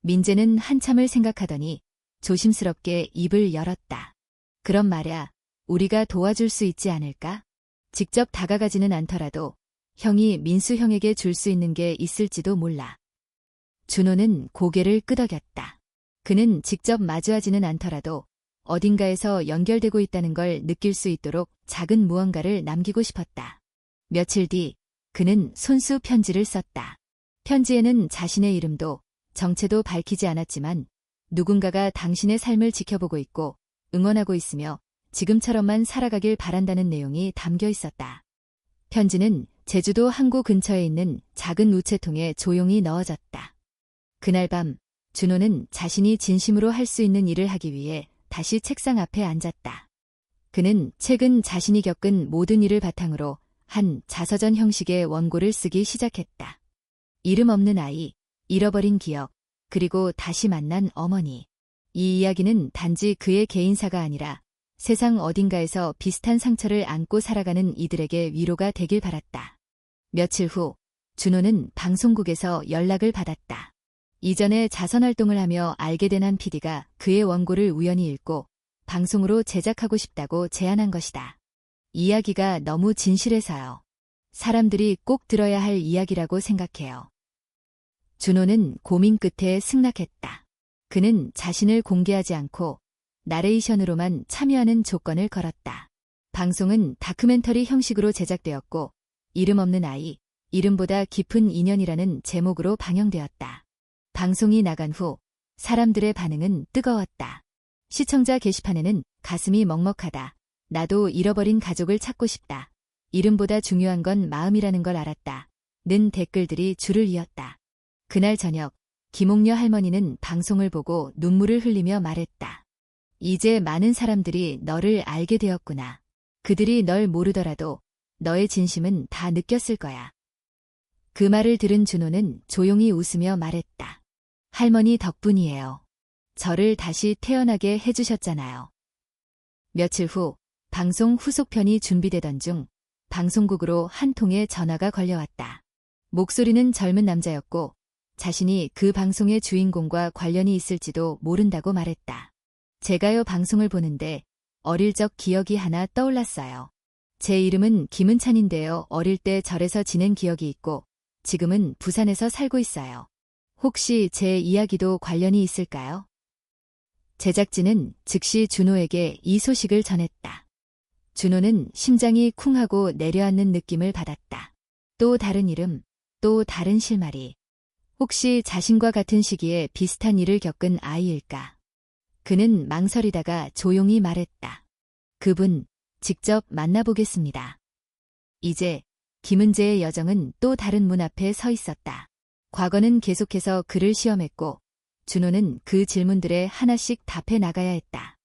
민재는 한참을 생각하더니 조심스럽게 입을 열었다. 그럼 말야, 우리가 도와줄 수 있지 않을까? 직접 다가가지는 않더라도 형이 민수 형에게 줄 수 있는 게 있을지도 몰라. 준호는 고개를 끄덕였다. 그는 직접 마주하지는 않더라도 어딘가에서 연결되고 있다는 걸 느낄 수 있도록 작은 무언가를 남기고 싶었다. 며칠 뒤 그는 손수 편지를 썼다. 편지에는 자신의 이름도 정체도 밝히지 않았지만 누군가가 당신의 삶을 지켜보고 있고 응원하고 있으며 지금처럼만 살아가길 바란다는 내용이 담겨 있었다. 편지는 제주도 항구 근처에 있는 작은 우체통에 조용히 넣어졌다. 그날 밤 준호는 자신이 진심으로 할 수 있는 일을 하기 위해 다시 책상 앞에 앉았다. 그는 최근 자신이 겪은 모든 일을 바탕으로 한 자서전 형식의 원고를 쓰기 시작했다. 이름 없는 아이, 잃어버린 기억, 그리고 다시 만난 어머니. 이 이야기는 단지 그의 개인사가 아니라 세상 어딘가에서 비슷한 상처를 안고 살아가는 이들에게 위로가 되길 바랐다. 며칠 후 준호는 방송국에서 연락을 받았다. 이전에 자선활동을 하며 알게 된 한 PD가 그의 원고를 우연히 읽고 방송으로 제작하고 싶다고 제안한 것이다. 이야기가 너무 진실해서요. 사람들이 꼭 들어야 할 이야기라고 생각해요. 준호는 고민 끝에 승낙했다. 그는 자신을 공개하지 않고 나레이션으로만 참여하는 조건을 걸었다. 방송은 다큐멘터리 형식으로 제작되었고 이름 없는 아이, 이름보다 깊은 인연이라는 제목으로 방영되었다. 방송이 나간 후 사람들의 반응은 뜨거웠다. 시청자 게시판에는 가슴이 먹먹하다. 나도 잃어버린 가족을 찾고 싶다. 이름보다 중요한 건 마음이라는 걸 알았다. 는 댓글들이 줄을 이었다. 그날 저녁, 김옥녀 할머니는 방송을 보고 눈물을 흘리며 말했다. 이제 많은 사람들이 너를 알게 되었구나. 그들이 널 모르더라도 너의 진심은 다 느꼈을 거야. 그 말을 들은 준호는 조용히 웃으며 말했다. 할머니 덕분이에요. 저를 다시 태어나게 해주셨잖아요. 며칠 후 방송 후속편이 준비되던 중 방송국으로 한 통의 전화가 걸려왔다. 목소리는 젊은 남자였고 자신이 그 방송의 주인공과 관련이 있을지도 모른다고 말했다. 제가요 방송을 보는데 어릴 적 기억이 하나 떠올랐어요. 제 이름은 김은찬인데요. 어릴 때 절에서 지낸 기억이 있고 지금은 부산에서 살고 있어요. 혹시 제 이야기도 관련이 있을까요? 제작진은 즉시 준호에게 이 소식을 전했다. 준호는 심장이 쿵하고 내려앉는 느낌을 받았다. 또 다른 이름, 또 다른 실마리. 혹시 자신과 같은 시기에 비슷한 일을 겪은 아이일까? 그는 망설이다가 조용히 말했다. 그분, 직접 만나보겠습니다. 이제 김은재의 여정은 또 다른 문 앞에 서 있었다. 과거는 계속해서 그를 시험했고 준호는 그 질문들에 하나씩 답해 나가야 했다.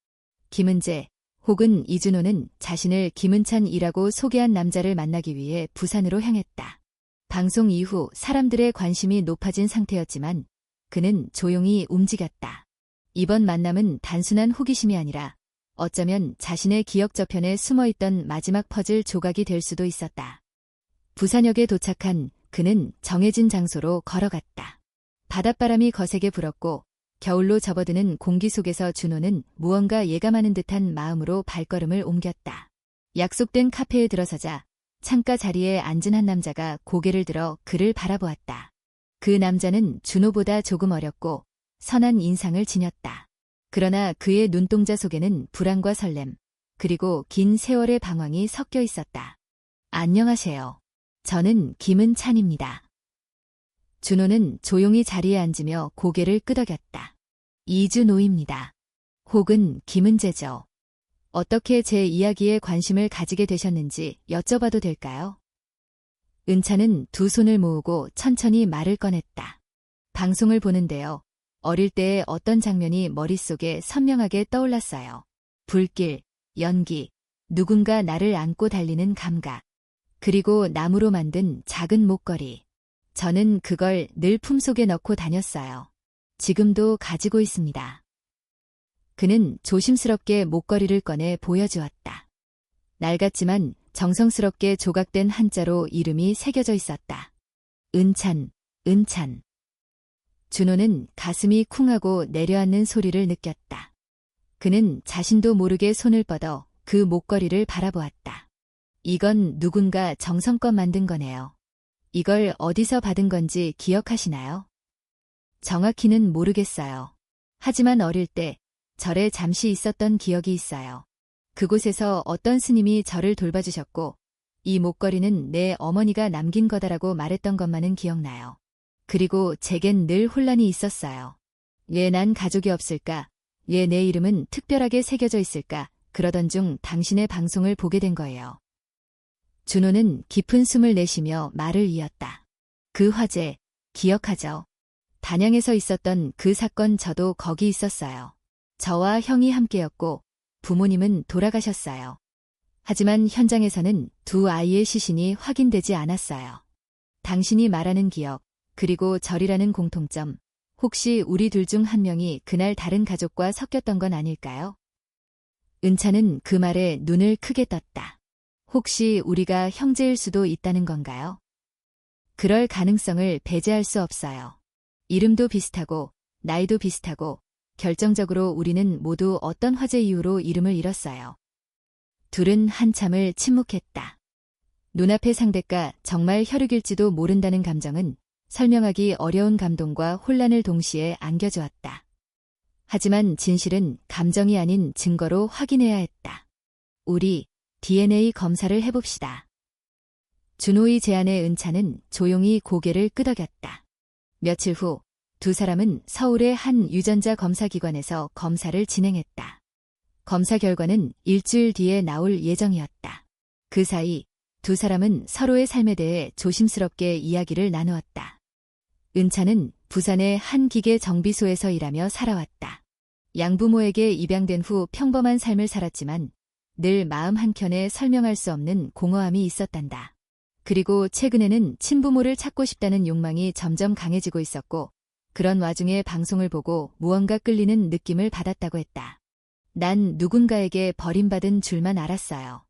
김은재 혹은 이준호는 자신을 김은찬이라고 소개한 남자를 만나기 위해 부산으로 향했다. 방송 이후 사람들의 관심이 높아진 상태였지만 그는 조용히 움직였다. 이번 만남은 단순한 호기심이 아니라 어쩌면 자신의 기억 저편에 숨어있던 마지막 퍼즐 조각이 될 수도 있었다. 부산역에 도착한 그는 정해진 장소로 걸어갔다. 바닷바람이 거세게 불었고 겨울로 접어드는 공기 속에서 준호는 무언가 예감하는 듯한 마음으로 발걸음을 옮겼다. 약속된 카페에 들어서자 창가 자리에 앉은 한 남자가 고개를 들어 그를 바라보았다. 그 남자는 준호보다 조금 어렸고 선한 인상을 지녔다. 그러나 그의 눈동자 속에는 불안과 설렘, 그리고 긴 세월의 방황이 섞여 있었다. 안녕하세요. 저는 김은찬입니다. 준호는 조용히 자리에 앉으며 고개를 끄덕였다. 이준호입니다. 혹은 김은재죠. 어떻게 제 이야기에 관심을 가지게 되셨는지 여쭤봐도 될까요? 은찬은 두 손을 모으고 천천히 말을 꺼냈다. 방송을 보는데요. 어릴 때의 어떤 장면이 머릿속에 선명하게 떠올랐어요. 불길, 연기, 누군가 나를 안고 달리는 감각. 그리고 나무로 만든 작은 목걸이. 저는 그걸 늘 품속에 넣고 다녔어요. 지금도 가지고 있습니다. 그는 조심스럽게 목걸이를 꺼내 보여주었다. 낡았지만 정성스럽게 조각된 한자로 이름이 새겨져 있었다. 은찬, 은찬. 준호는 가슴이 쿵하고 내려앉는 소리를 느꼈다. 그는 자신도 모르게 손을 뻗어 그 목걸이를 바라보았다. 이건 누군가 정성껏 만든 거네요. 이걸 어디서 받은 건지 기억하시나요? 정확히는 모르겠어요. 하지만 어릴 때 절에 잠시 있었던 기억이 있어요. 그곳에서 어떤 스님이 저를 돌봐주셨고 이 목걸이는 내 어머니가 남긴 거다라고 말했던 것만은 기억나요. 그리고 제겐 늘 혼란이 있었어요. 왜 난 가족이 없을까? 왜 내 이름은 특별하게 새겨져 있을까? 그러던 중 당신의 방송을 보게 된 거예요. 준호는 깊은 숨을 내쉬며 말을 이었다. 그 화재, 기억하죠? 단양에서 있었던 그 사건 저도 거기 있었어요. 저와 형이 함께였고 부모님은 돌아가셨어요. 하지만 현장에서는 두 아이의 시신이 확인되지 않았어요. 당신이 말하는 기억, 그리고 절이라는 공통점, 혹시 우리 둘 중 한 명이 그날 다른 가족과 섞였던 건 아닐까요? 은찬은 그 말에 눈을 크게 떴다. 혹시 우리가 형제일 수도 있다는 건가요? 그럴 가능성을 배제할 수 없어요. 이름도 비슷하고 나이도 비슷하고 결정적으로 우리는 모두 어떤 화재 이후로 이름을 잃었어요. 둘은 한참을 침묵했다. 눈앞의 상대가 정말 혈육일지도 모른다는 감정은 설명하기 어려운 감동과 혼란을 동시에 안겨주었다. 하지만 진실은 감정이 아닌 증거로 확인해야 했다. 우리 DNA 검사를 해봅시다. 준호의 제안에 은찬은 조용히 고개를 끄덕였다. 며칠 후 두 사람은 서울의 한 유전자 검사기관에서 검사를 진행했다. 검사 결과는 일주일 뒤에 나올 예정이었다. 그 사이 두 사람은 서로의 삶에 대해 조심스럽게 이야기를 나누었다. 은차는 부산의 한 기계 정비소에서 일하며 살아왔다. 양부모에게 입양된 후 평범한 삶을 살았지만 늘 마음 한켠에 설명할 수 없는 공허함이 있었단다. 그리고 최근에는 친부모를 찾고 싶다는 욕망이 점점 강해지고 있었고 그런 와중에 방송을 보고 무언가 끌리는 느낌을 받았다고 했다. 난 누군가에게 버림받은 줄만 알았어요.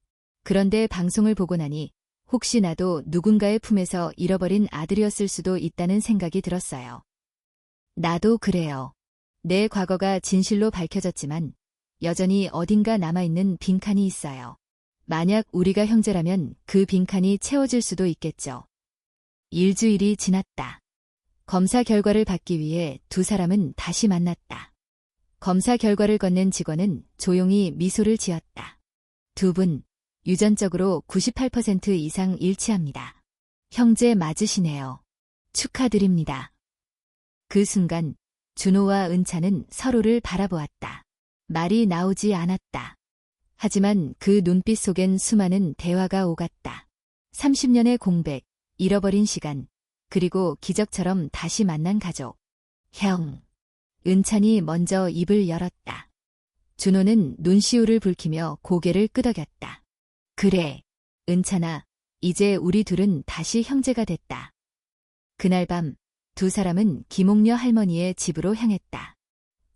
그런데 방송을 보고 나니 혹시 나도 누군가의 품에서 잃어버린 아들이었을 수도 있다는 생각이 들었어요. 나도 그래요. 내 과거가 진실로 밝혀졌지만 여전히 어딘가 남아있는 빈칸이 있어요. 만약 우리가 형제라면 그 빈칸이 채워질 수도 있겠죠. 일주일이 지났다. 검사 결과를 받기 위해 두 사람은 다시 만났다. 검사 결과를 건넨 직원은 조용히 미소를 지었다. 두 분, 유전적으로 98% 이상 일치합니다. 형제 맞으시네요. 축하드립니다. 그 순간 준호와 은차는 서로를 바라보았다. 말이 나오지 않았다. 하지만 그 눈빛 속엔 수많은 대화가 오갔다. 30년의 공백, 잃어버린 시간, 그리고 기적처럼 다시 만난 가족. 형. 은찬이 먼저 입을 열었다. 준호는 눈시울을 붉히며 고개를 끄덕였다. 그래, 은찬아, 이제 우리 둘은 다시 형제가 됐다. 그날 밤, 두 사람은 김옥녀 할머니의 집으로 향했다.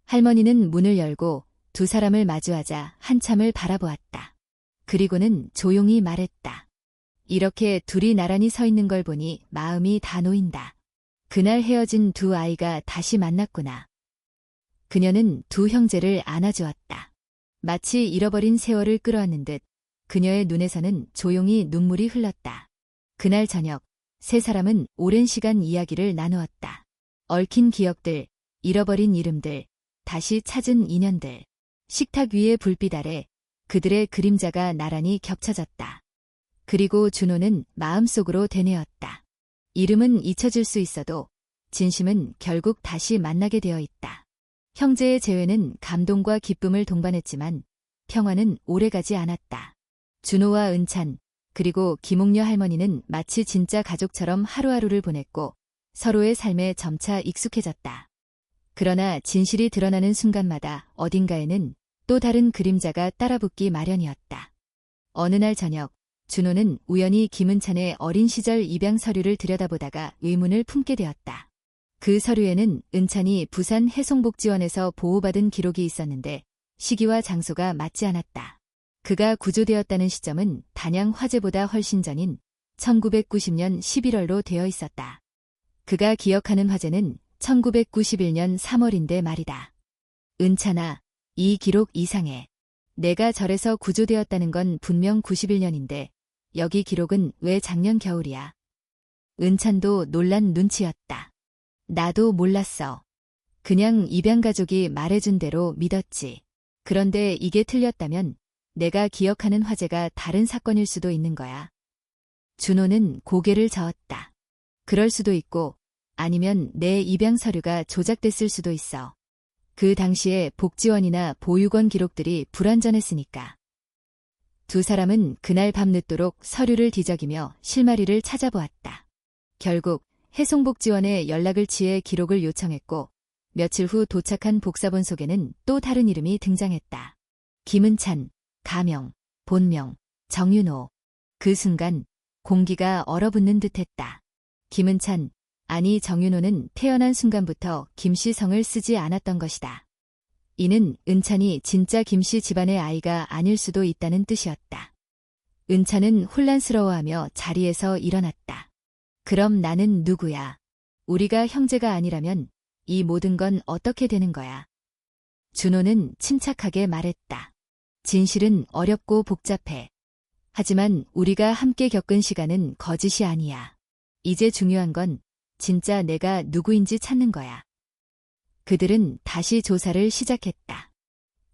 할머니는 문을 열고 두 사람을 마주하자 한참을 바라보았다. 그리고는 조용히 말했다. 이렇게 둘이 나란히 서 있는 걸 보니 마음이 다 놓인다. 그날 헤어진 두 아이가 다시 만났구나. 그녀는 두 형제를 안아주었다. 마치 잃어버린 세월을 끌어안는 듯 그녀의 눈에서는 조용히 눈물이 흘렀다. 그날 저녁, 세 사람은 오랜 시간 이야기를 나누었다. 얽힌 기억들, 잃어버린 이름들, 다시 찾은 인연들. 식탁 위의 불빛 아래 그들의 그림자가 나란히 겹쳐졌다. 그리고 준호는 마음속으로 되뇌었다. 이름은 잊혀질 수 있어도 진심은 결국 다시 만나게 되어 있다. 형제의 재회는 감동과 기쁨을 동반했지만 평화는 오래가지 않았다. 준호와 은찬, 그리고 김옥녀 할머니는 마치 진짜 가족처럼 하루하루를 보냈고 서로의 삶에 점차 익숙해졌다. 그러나 진실이 드러나는 순간마다 어딘가에는 또 다른 그림자가 따라붙기 마련이었다. 어느 날 저녁, 준호는 우연히 김은찬의 어린 시절 입양 서류를 들여다보다가 의문을 품게 되었다. 그 서류에는 은찬이 부산 해송복지원에서 보호받은 기록이 있었는데 시기와 장소가 맞지 않았다. 그가 구조되었다는 시점은 단양 화재보다 훨씬 전인 1990년 11월로 되어 있었다. 그가 기억하는 화재는 1991년 3월인데 말이다. 은찬아, 이 기록 이상해. 내가 절에서 구조되었다는 건 분명 91년인데 여기 기록은 왜 작년 겨울이야. 은찬도 놀란 눈치였다. 나도 몰랐어. 그냥 입양가족이 말해준 대로 믿었지. 그런데 이게 틀렸다면 내가 기억하는 화재가 다른 사건일 수도 있는 거야. 준호는 고개를 저었다. 그럴 수도 있고 아니면 내 입양 서류가 조작됐을 수도 있어. 그 당시에 복지원이나 보육원 기록들이 불완전했으니까. 두 사람은 그날 밤늦도록 서류를 뒤적이며 실마리를 찾아보았다. 결국 해송복지원에 연락을 취해 기록을 요청했고 며칠 후 도착한 복사본 속에는 또 다른 이름이 등장했다. 김은찬, 가명, 본명, 정윤호. 그 순간 공기가 얼어붙는 듯했다. 김은찬, 아니 정윤호는 태어난 순간부터 김씨 성을 쓰지 않았던 것이다. 이는 은찬이 진짜 김씨 집안의 아이가 아닐 수도 있다는 뜻이었다. 은찬은 혼란스러워하며 자리에서 일어났다. 그럼 나는 누구야? 우리가 형제가 아니라면 이 모든 건 어떻게 되는 거야? 준호는 침착하게 말했다. 진실은 어렵고 복잡해. 하지만 우리가 함께 겪은 시간은 거짓이 아니야. 이제 중요한 건 진짜 내가 누구인지 찾는 거야. 그들은 다시 조사를 시작했다.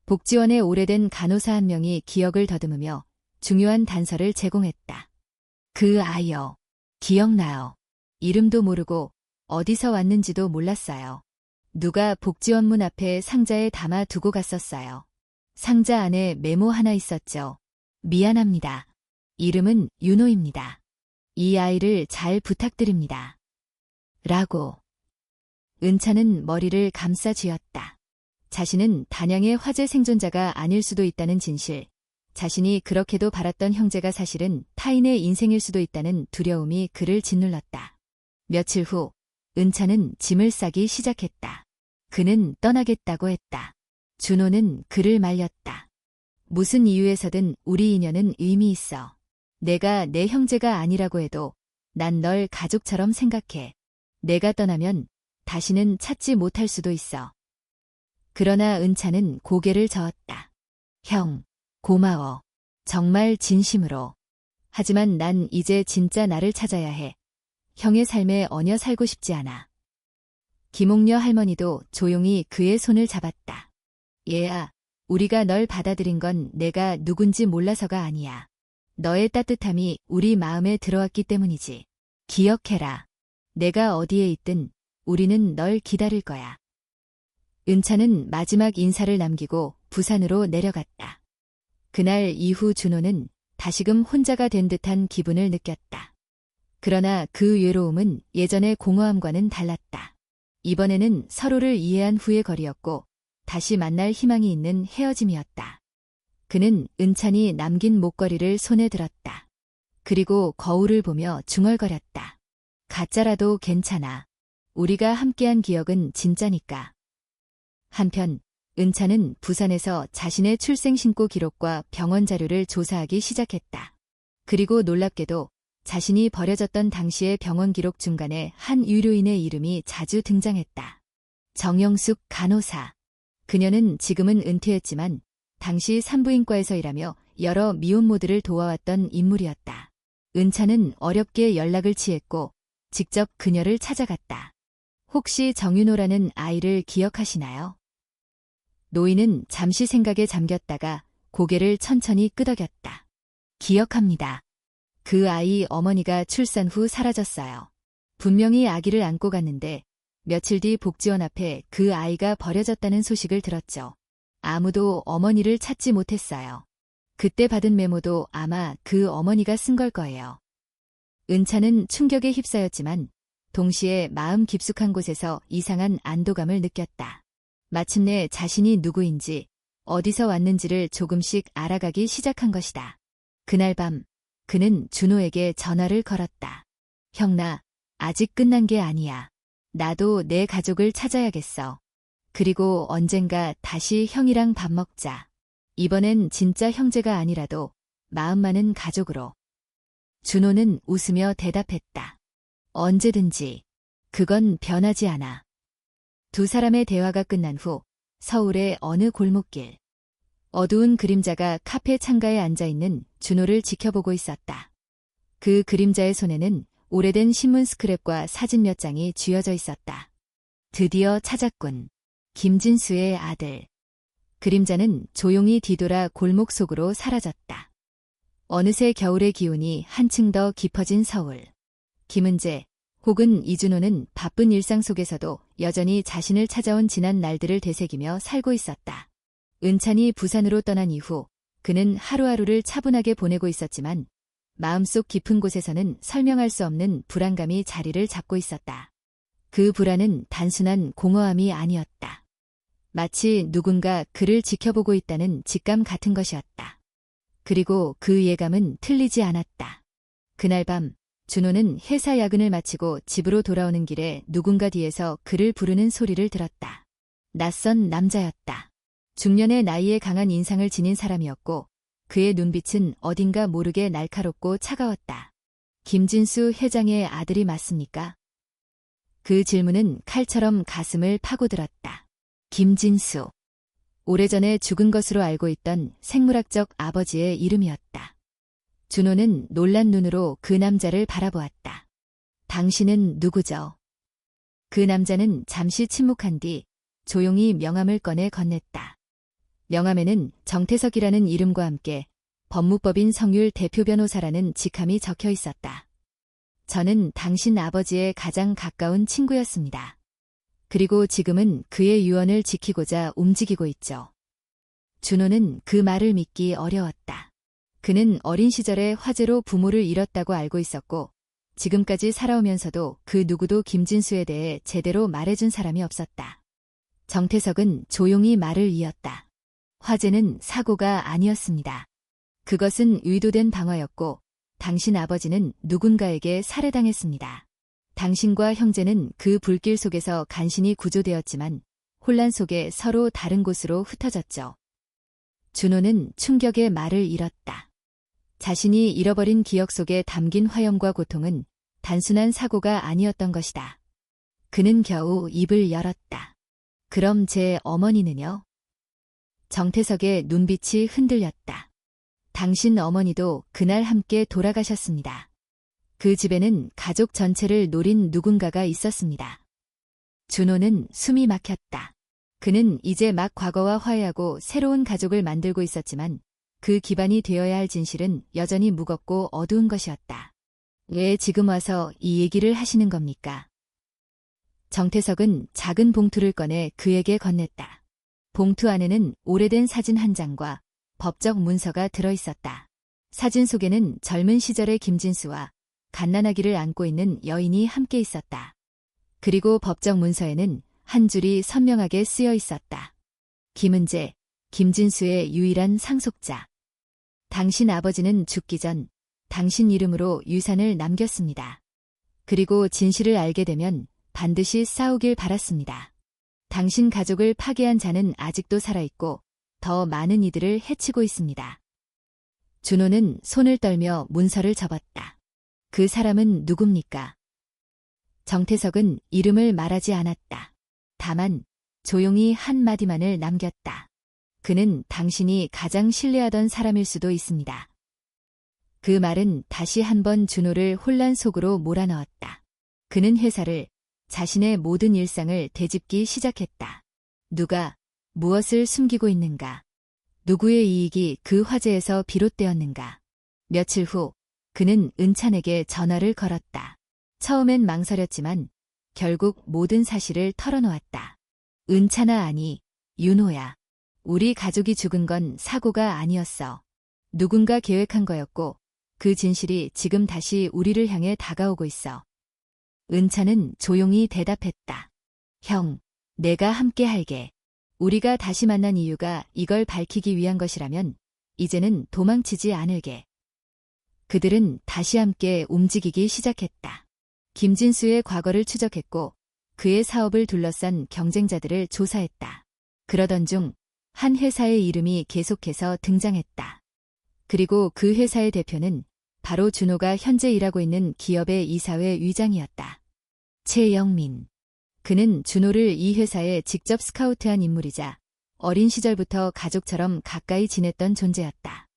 복지원의 오래된 간호사 한 명이 기억을 더듬으며 중요한 단서를 제공했다. 그 아이요. 기억나요. 이름도 모르고 어디서 왔는지도 몰랐어요. 누가 복지원 문 앞에 상자에 담아 두고 갔었어요. 상자 안에 메모 하나 있었죠. 미안합니다. 이름은 윤호입니다. 이 아이를 잘 부탁드립니다. 라고. 은차는 머리를 감싸 쥐었다. 자신은 단양의 화재 생존자가 아닐 수도 있다는 진실, 자신이 그렇게도 바랐던 형제가 사실은 타인의 인생일 수도 있다는 두려움이 그를 짓눌렀다. 며칠 후 은차는 짐을 싸기 시작했다. 그는 떠나겠다고 했다. 준호는 그를 말렸다. 무슨 이유에서든 우리 인연은 의미 있어. 내가 내 형제가 아니라고 해도 난 널 가족처럼 생각해. 내가 떠나면 다시는 찾지 못할 수도 있어. 그러나 은차는 고개를 저었다. 형, 고마워. 정말 진심으로. 하지만 난 이제 진짜 나를 찾아야 해. 형의 삶에 얹어 살고 싶지 않아. 김옥녀 할머니도 조용히 그의 손을 잡았다. 얘야, 우리가 널 받아들인 건 내가 누군지 몰라서가 아니야. 너의 따뜻함이 우리 마음에 들어왔기 때문이지. 기억해라. 내가 어디에 있든 우리는 널 기다릴 거야. 은차는 마지막 인사를 남기고 부산으로 내려갔다. 그날 이후 준호는 다시금 혼자가 된 듯한 기분을 느꼈다. 그러나 그 외로움은 예전의 공허함과는 달랐다. 이번에는 서로를 이해한 후의 거리였고 다시 만날 희망이 있는 헤어짐이었다. 그는 은찬이 남긴 목걸이를 손에 들었다. 그리고 거울을 보며 중얼거렸다. 가짜라도 괜찮아. 우리가 함께한 기억은 진짜니까. 한편 은찬은 부산에서 자신의 출생신고 기록과 병원 자료를 조사하기 시작했다. 그리고 놀랍게도 자신이 버려졌던 당시의 병원 기록 중간에 한 의료인의 이름이 자주 등장했다. 정영숙 간호사. 그녀는 지금은 은퇴했지만 당시 산부인과에서 일하며 여러 미혼모들을 도와왔던 인물이었다. 은찬은 어렵게 연락을 취했고 직접 그녀를 찾아갔다. 혹시 정윤호라는 아이를 기억하시나요? 노인은 잠시 생각에 잠겼다가 고개를 천천히 끄덕였다. 기억합니다. 그 아이 어머니가 출산 후 사라졌어요. 분명히 아기를 안고 갔는데 며칠 뒤 복지원 앞에 그 아이가 버려졌다는 소식을 들었죠. 아무도 어머니를 찾지 못했어요. 그때 받은 메모도 아마 그 어머니가 쓴 걸 거예요. 은차는 충격에 휩싸였지만 동시에 마음 깊숙한 곳에서 이상한 안도감을 느꼈다. 마침내 자신이 누구인지, 어디서 왔는지를 조금씩 알아가기 시작한 것이다. 그날 밤, 그는 준호에게 전화를 걸었다. 형, 나 아직 끝난 게 아니야. 나도 내 가족을 찾아야겠어. 그리고 언젠가 다시 형이랑 밥 먹자. 이번엔 진짜 형제가 아니라도 마음만은 가족으로. 준호는 웃으며 대답했다. 언제든지. 그건 변하지 않아. 두 사람의 대화가 끝난 후 서울의 어느 골목길. 어두운 그림자가 카페 창가에 앉아있는 준호를 지켜보고 있었다. 그 그림자의 손에는 오래된 신문 스크랩과 사진 몇 장이 쥐어져 있었다. 드디어 찾았군. 김진수의 아들. 그림자는 조용히 뒤돌아 골목 속으로 사라졌다. 어느새 겨울의 기운이 한층 더 깊어진 서울. 김은재 혹은 이준호는 바쁜 일상 속에서도 여전히 자신을 찾아온 지난 날들을 되새기며 살고 있었다. 은찬이 부산으로 떠난 이후 그는 하루하루를 차분하게 보내고 있었지만 마음속 깊은 곳에서는 설명할 수 없는 불안감이 자리를 잡고 있었다. 그 불안은 단순한 공허함이 아니었다. 마치 누군가 그를 지켜보고 있다는 직감 같은 것이었다. 그리고 그 예감은 틀리지 않았다. 그날 밤 준호는 회사 야근을 마치고 집으로 돌아오는 길에 누군가 뒤에서 그를 부르는 소리를 들었다. 낯선 남자였다. 중년의 나이에 강한 인상을 지닌 사람이었고 그의 눈빛은 어딘가 모르게 날카롭고 차가웠다. 김진수 회장의 아들이 맞습니까? 그 질문은 칼처럼 가슴을 파고들었다. 김진수. 오래전에 죽은 것으로 알고 있던 생물학적 아버지의 이름이었다. 준호는 놀란 눈으로 그 남자를 바라보았다. 당신은 누구죠? 그 남자는 잠시 침묵한 뒤 조용히 명함을 꺼내 건넸다. 명함에는 정태석이라는 이름과 함께 법무법인 성율 대표 변호사라는 직함이 적혀 있었다. 저는 당신 아버지의 가장 가까운 친구였습니다. 그리고 지금은 그의 유언을 지키고자 움직이고 있죠. 준호는 그 말을 믿기 어려웠다. 그는 어린 시절에 화재로 부모를 잃었다고 알고 있었고 지금까지 살아오면서도 그 누구도 김진수에 대해 제대로 말해준 사람이 없었다. 정태석은 조용히 말을 이었다. 화재는 사고가 아니었습니다. 그것은 의도된 방화였고 당신 아버지는 누군가에게 살해당했습니다. 당신과 형제는 그 불길 속에서 간신히 구조되었지만 혼란 속에 서로 다른 곳으로 흩어졌죠. 준호는 충격의 말을 잃었다. 자신이 잃어버린 기억 속에 담긴 화염과 고통은 단순한 사고가 아니었던 것이다. 그는 겨우 입을 열었다. 그럼 제 어머니는요? 정태석의 눈빛이 흔들렸다. 당신 어머니도 그날 함께 돌아가셨습니다. 그 집에는 가족 전체를 노린 누군가가 있었습니다. 준호는 숨이 막혔다. 그는 이제 막 과거와 화해하고 새로운 가족을 만들고 있었지만 그 기반이 되어야 할 진실은 여전히 무겁고 어두운 것이었다. 왜 지금 와서 이 얘기를 하시는 겁니까? 정태석은 작은 봉투를 꺼내 그에게 건넸다. 봉투 안에는 오래된 사진 한 장과 법적 문서가 들어있었다. 사진 속에는 젊은 시절의 김진수와 갓난아기를 안고 있는 여인이 함께 있었다. 그리고 법적 문서에는 한 줄이 선명하게 쓰여 있었다. 김은재, 김진수의 유일한 상속자. 당신 아버지는 죽기 전 당신 이름으로 유산을 남겼습니다. 그리고 진실을 알게 되면 반드시 싸우길 바랐습니다. 당신 가족을 파괴한 자는 아직도 살아있고 더 많은 이들을 해치고 있습니다. 준호는 손을 떨며 문서를 접었다. 그 사람은 누굽니까? 정태석은 이름을 말하지 않았다. 다만 조용히 한마디만을 남겼다. 그는 당신이 가장 신뢰하던 사람일 수도 있습니다. 그 말은 다시 한번 준호를 혼란 속으로 몰아넣었다. 그는 회사를, 자신의 모든 일상을 되짚기 시작했다. 누가 무엇을 숨기고 있는가? 누구의 이익이 그 화재에서 비롯되었는가? 며칠 후 그는 은찬에게 전화를 걸었다. 처음엔 망설였지만 결국 모든 사실을 털어놓았다. 은찬아 아니, 윤호야. 우리 가족이 죽은 건 사고가 아니었어. 누군가 계획한 거였고 그 진실이 지금 다시 우리를 향해 다가오고 있어. 은찬은 조용히 대답했다. 형, 내가 함께 할게. 우리가 다시 만난 이유가 이걸 밝히기 위한 것이라면 이제는 도망치지 않을게. 그들은 다시 함께 움직이기 시작했다. 김진수의 과거를 추적했고 그의 사업을 둘러싼 경쟁자들을 조사했다. 그러던 중 한 회사의 이름이 계속해서 등장했다. 그리고 그 회사의 대표는 바로 준호가 현재 일하고 있는 기업의 이사회 위장이었다. 최영민. 그는 준호를 이 회사에 직접 스카우트한 인물이자 어린 시절부터 가족처럼 가까이 지냈던 존재였다.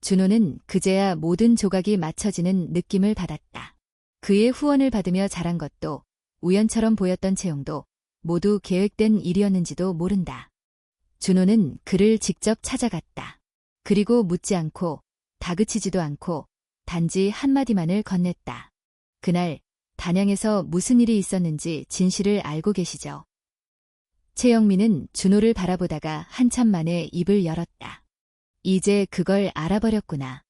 준호는 그제야 모든 조각이 맞춰지는 느낌을 받았다. 그의 후원을 받으며 자란 것도 우연처럼 보였던 채용도 모두 계획된 일이었는지도 모른다. 준호는 그를 직접 찾아갔다. 그리고 묻지 않고 다그치지도 않고 단지 한마디만을 건넸다. 그날 단양에서 무슨 일이 있었는지 진실을 알고 계시죠? 최영민은 준호를 바라보다가 한참 만에 입을 열었다. 이제 그걸 알아버렸구나.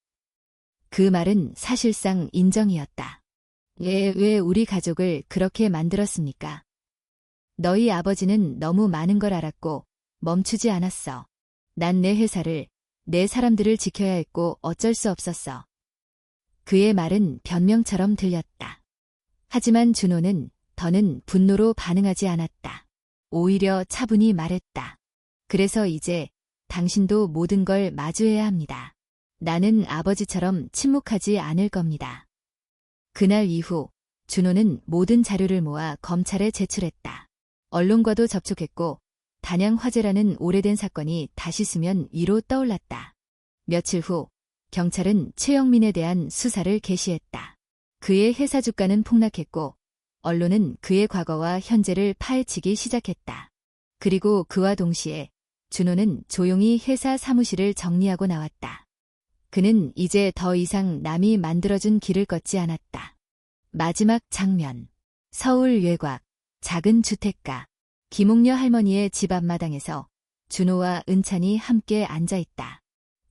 그 말은 사실상 인정이었다. 왜 우리 가족을 그렇게 만들었습니까? 너희 아버지는 너무 많은 걸 알았고 멈추지 않았어. 난 내 회사를, 내 사람들을 지켜야 했고 어쩔 수 없었어. 그의 말은 변명처럼 들렸다. 하지만 준호는 더는 분노로 반응하지 않았다. 오히려 차분히 말했다. 그래서 이제 당신도 모든 걸 마주해야 합니다. 나는 아버지처럼 침묵하지 않을 겁니다. 그날 이후 준호는 모든 자료를 모아 검찰에 제출했다. 언론과도 접촉했고 단양 화재라는 오래된 사건이 다시 수면 위로 떠올랐다. 며칠 후 경찰은 최영민에 대한 수사를 개시했다. 그의 회사 주가는 폭락했고 언론은 그의 과거와 현재를 파헤치기 시작했다. 그리고 그와 동시에 준호는 조용히 회사 사무실을 정리하고 나왔다. 그는 이제 더 이상 남이 만들어준 길을 걷지 않았다. 마지막 장면. 서울 외곽, 작은 주택가. 김옥녀 할머니의 집 앞마당에서 준호와 은찬이 함께 앉아있다.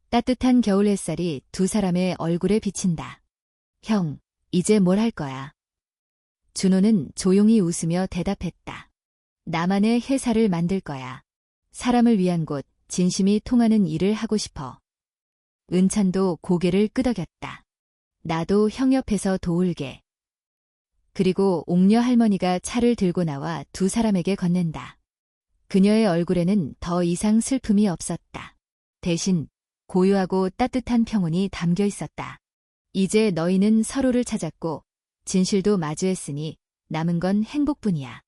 따뜻한 겨울 햇살이 두 사람의 얼굴에 비친다. 형, 이제 뭘 할 거야? 준호는 조용히 웃으며 대답했다. 나만의 회사를 만들 거야. 사람을 위한 곳, 진심이 통하는 일을 하고 싶어. 은찬도 고개를 끄덕였다. 나도 형 옆에서 도울게. 그리고 옥녀 할머니가 차를 들고 나와 두 사람에게 건넨다. 그녀의 얼굴에는 더 이상 슬픔이 없었다. 대신 고요하고 따뜻한 평온이 담겨 있었다. 이제 너희는 서로를 찾았고 진실도 마주했으니 남은 건 행복뿐이야.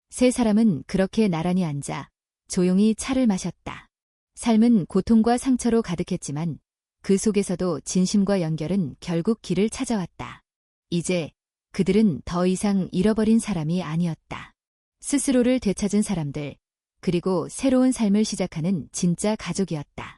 세 사람은 그렇게 나란히 앉아 조용히 차를 마셨다. 삶은 고통과 상처로 가득했지만 그 속에서도 진심과 연결은 결국 길을 찾아왔다. 이제 그들은 더 이상 잃어버린 사람이 아니었다. 스스로를 되찾은 사람들, 그리고 새로운 삶을 시작하는 진짜 가족이었다.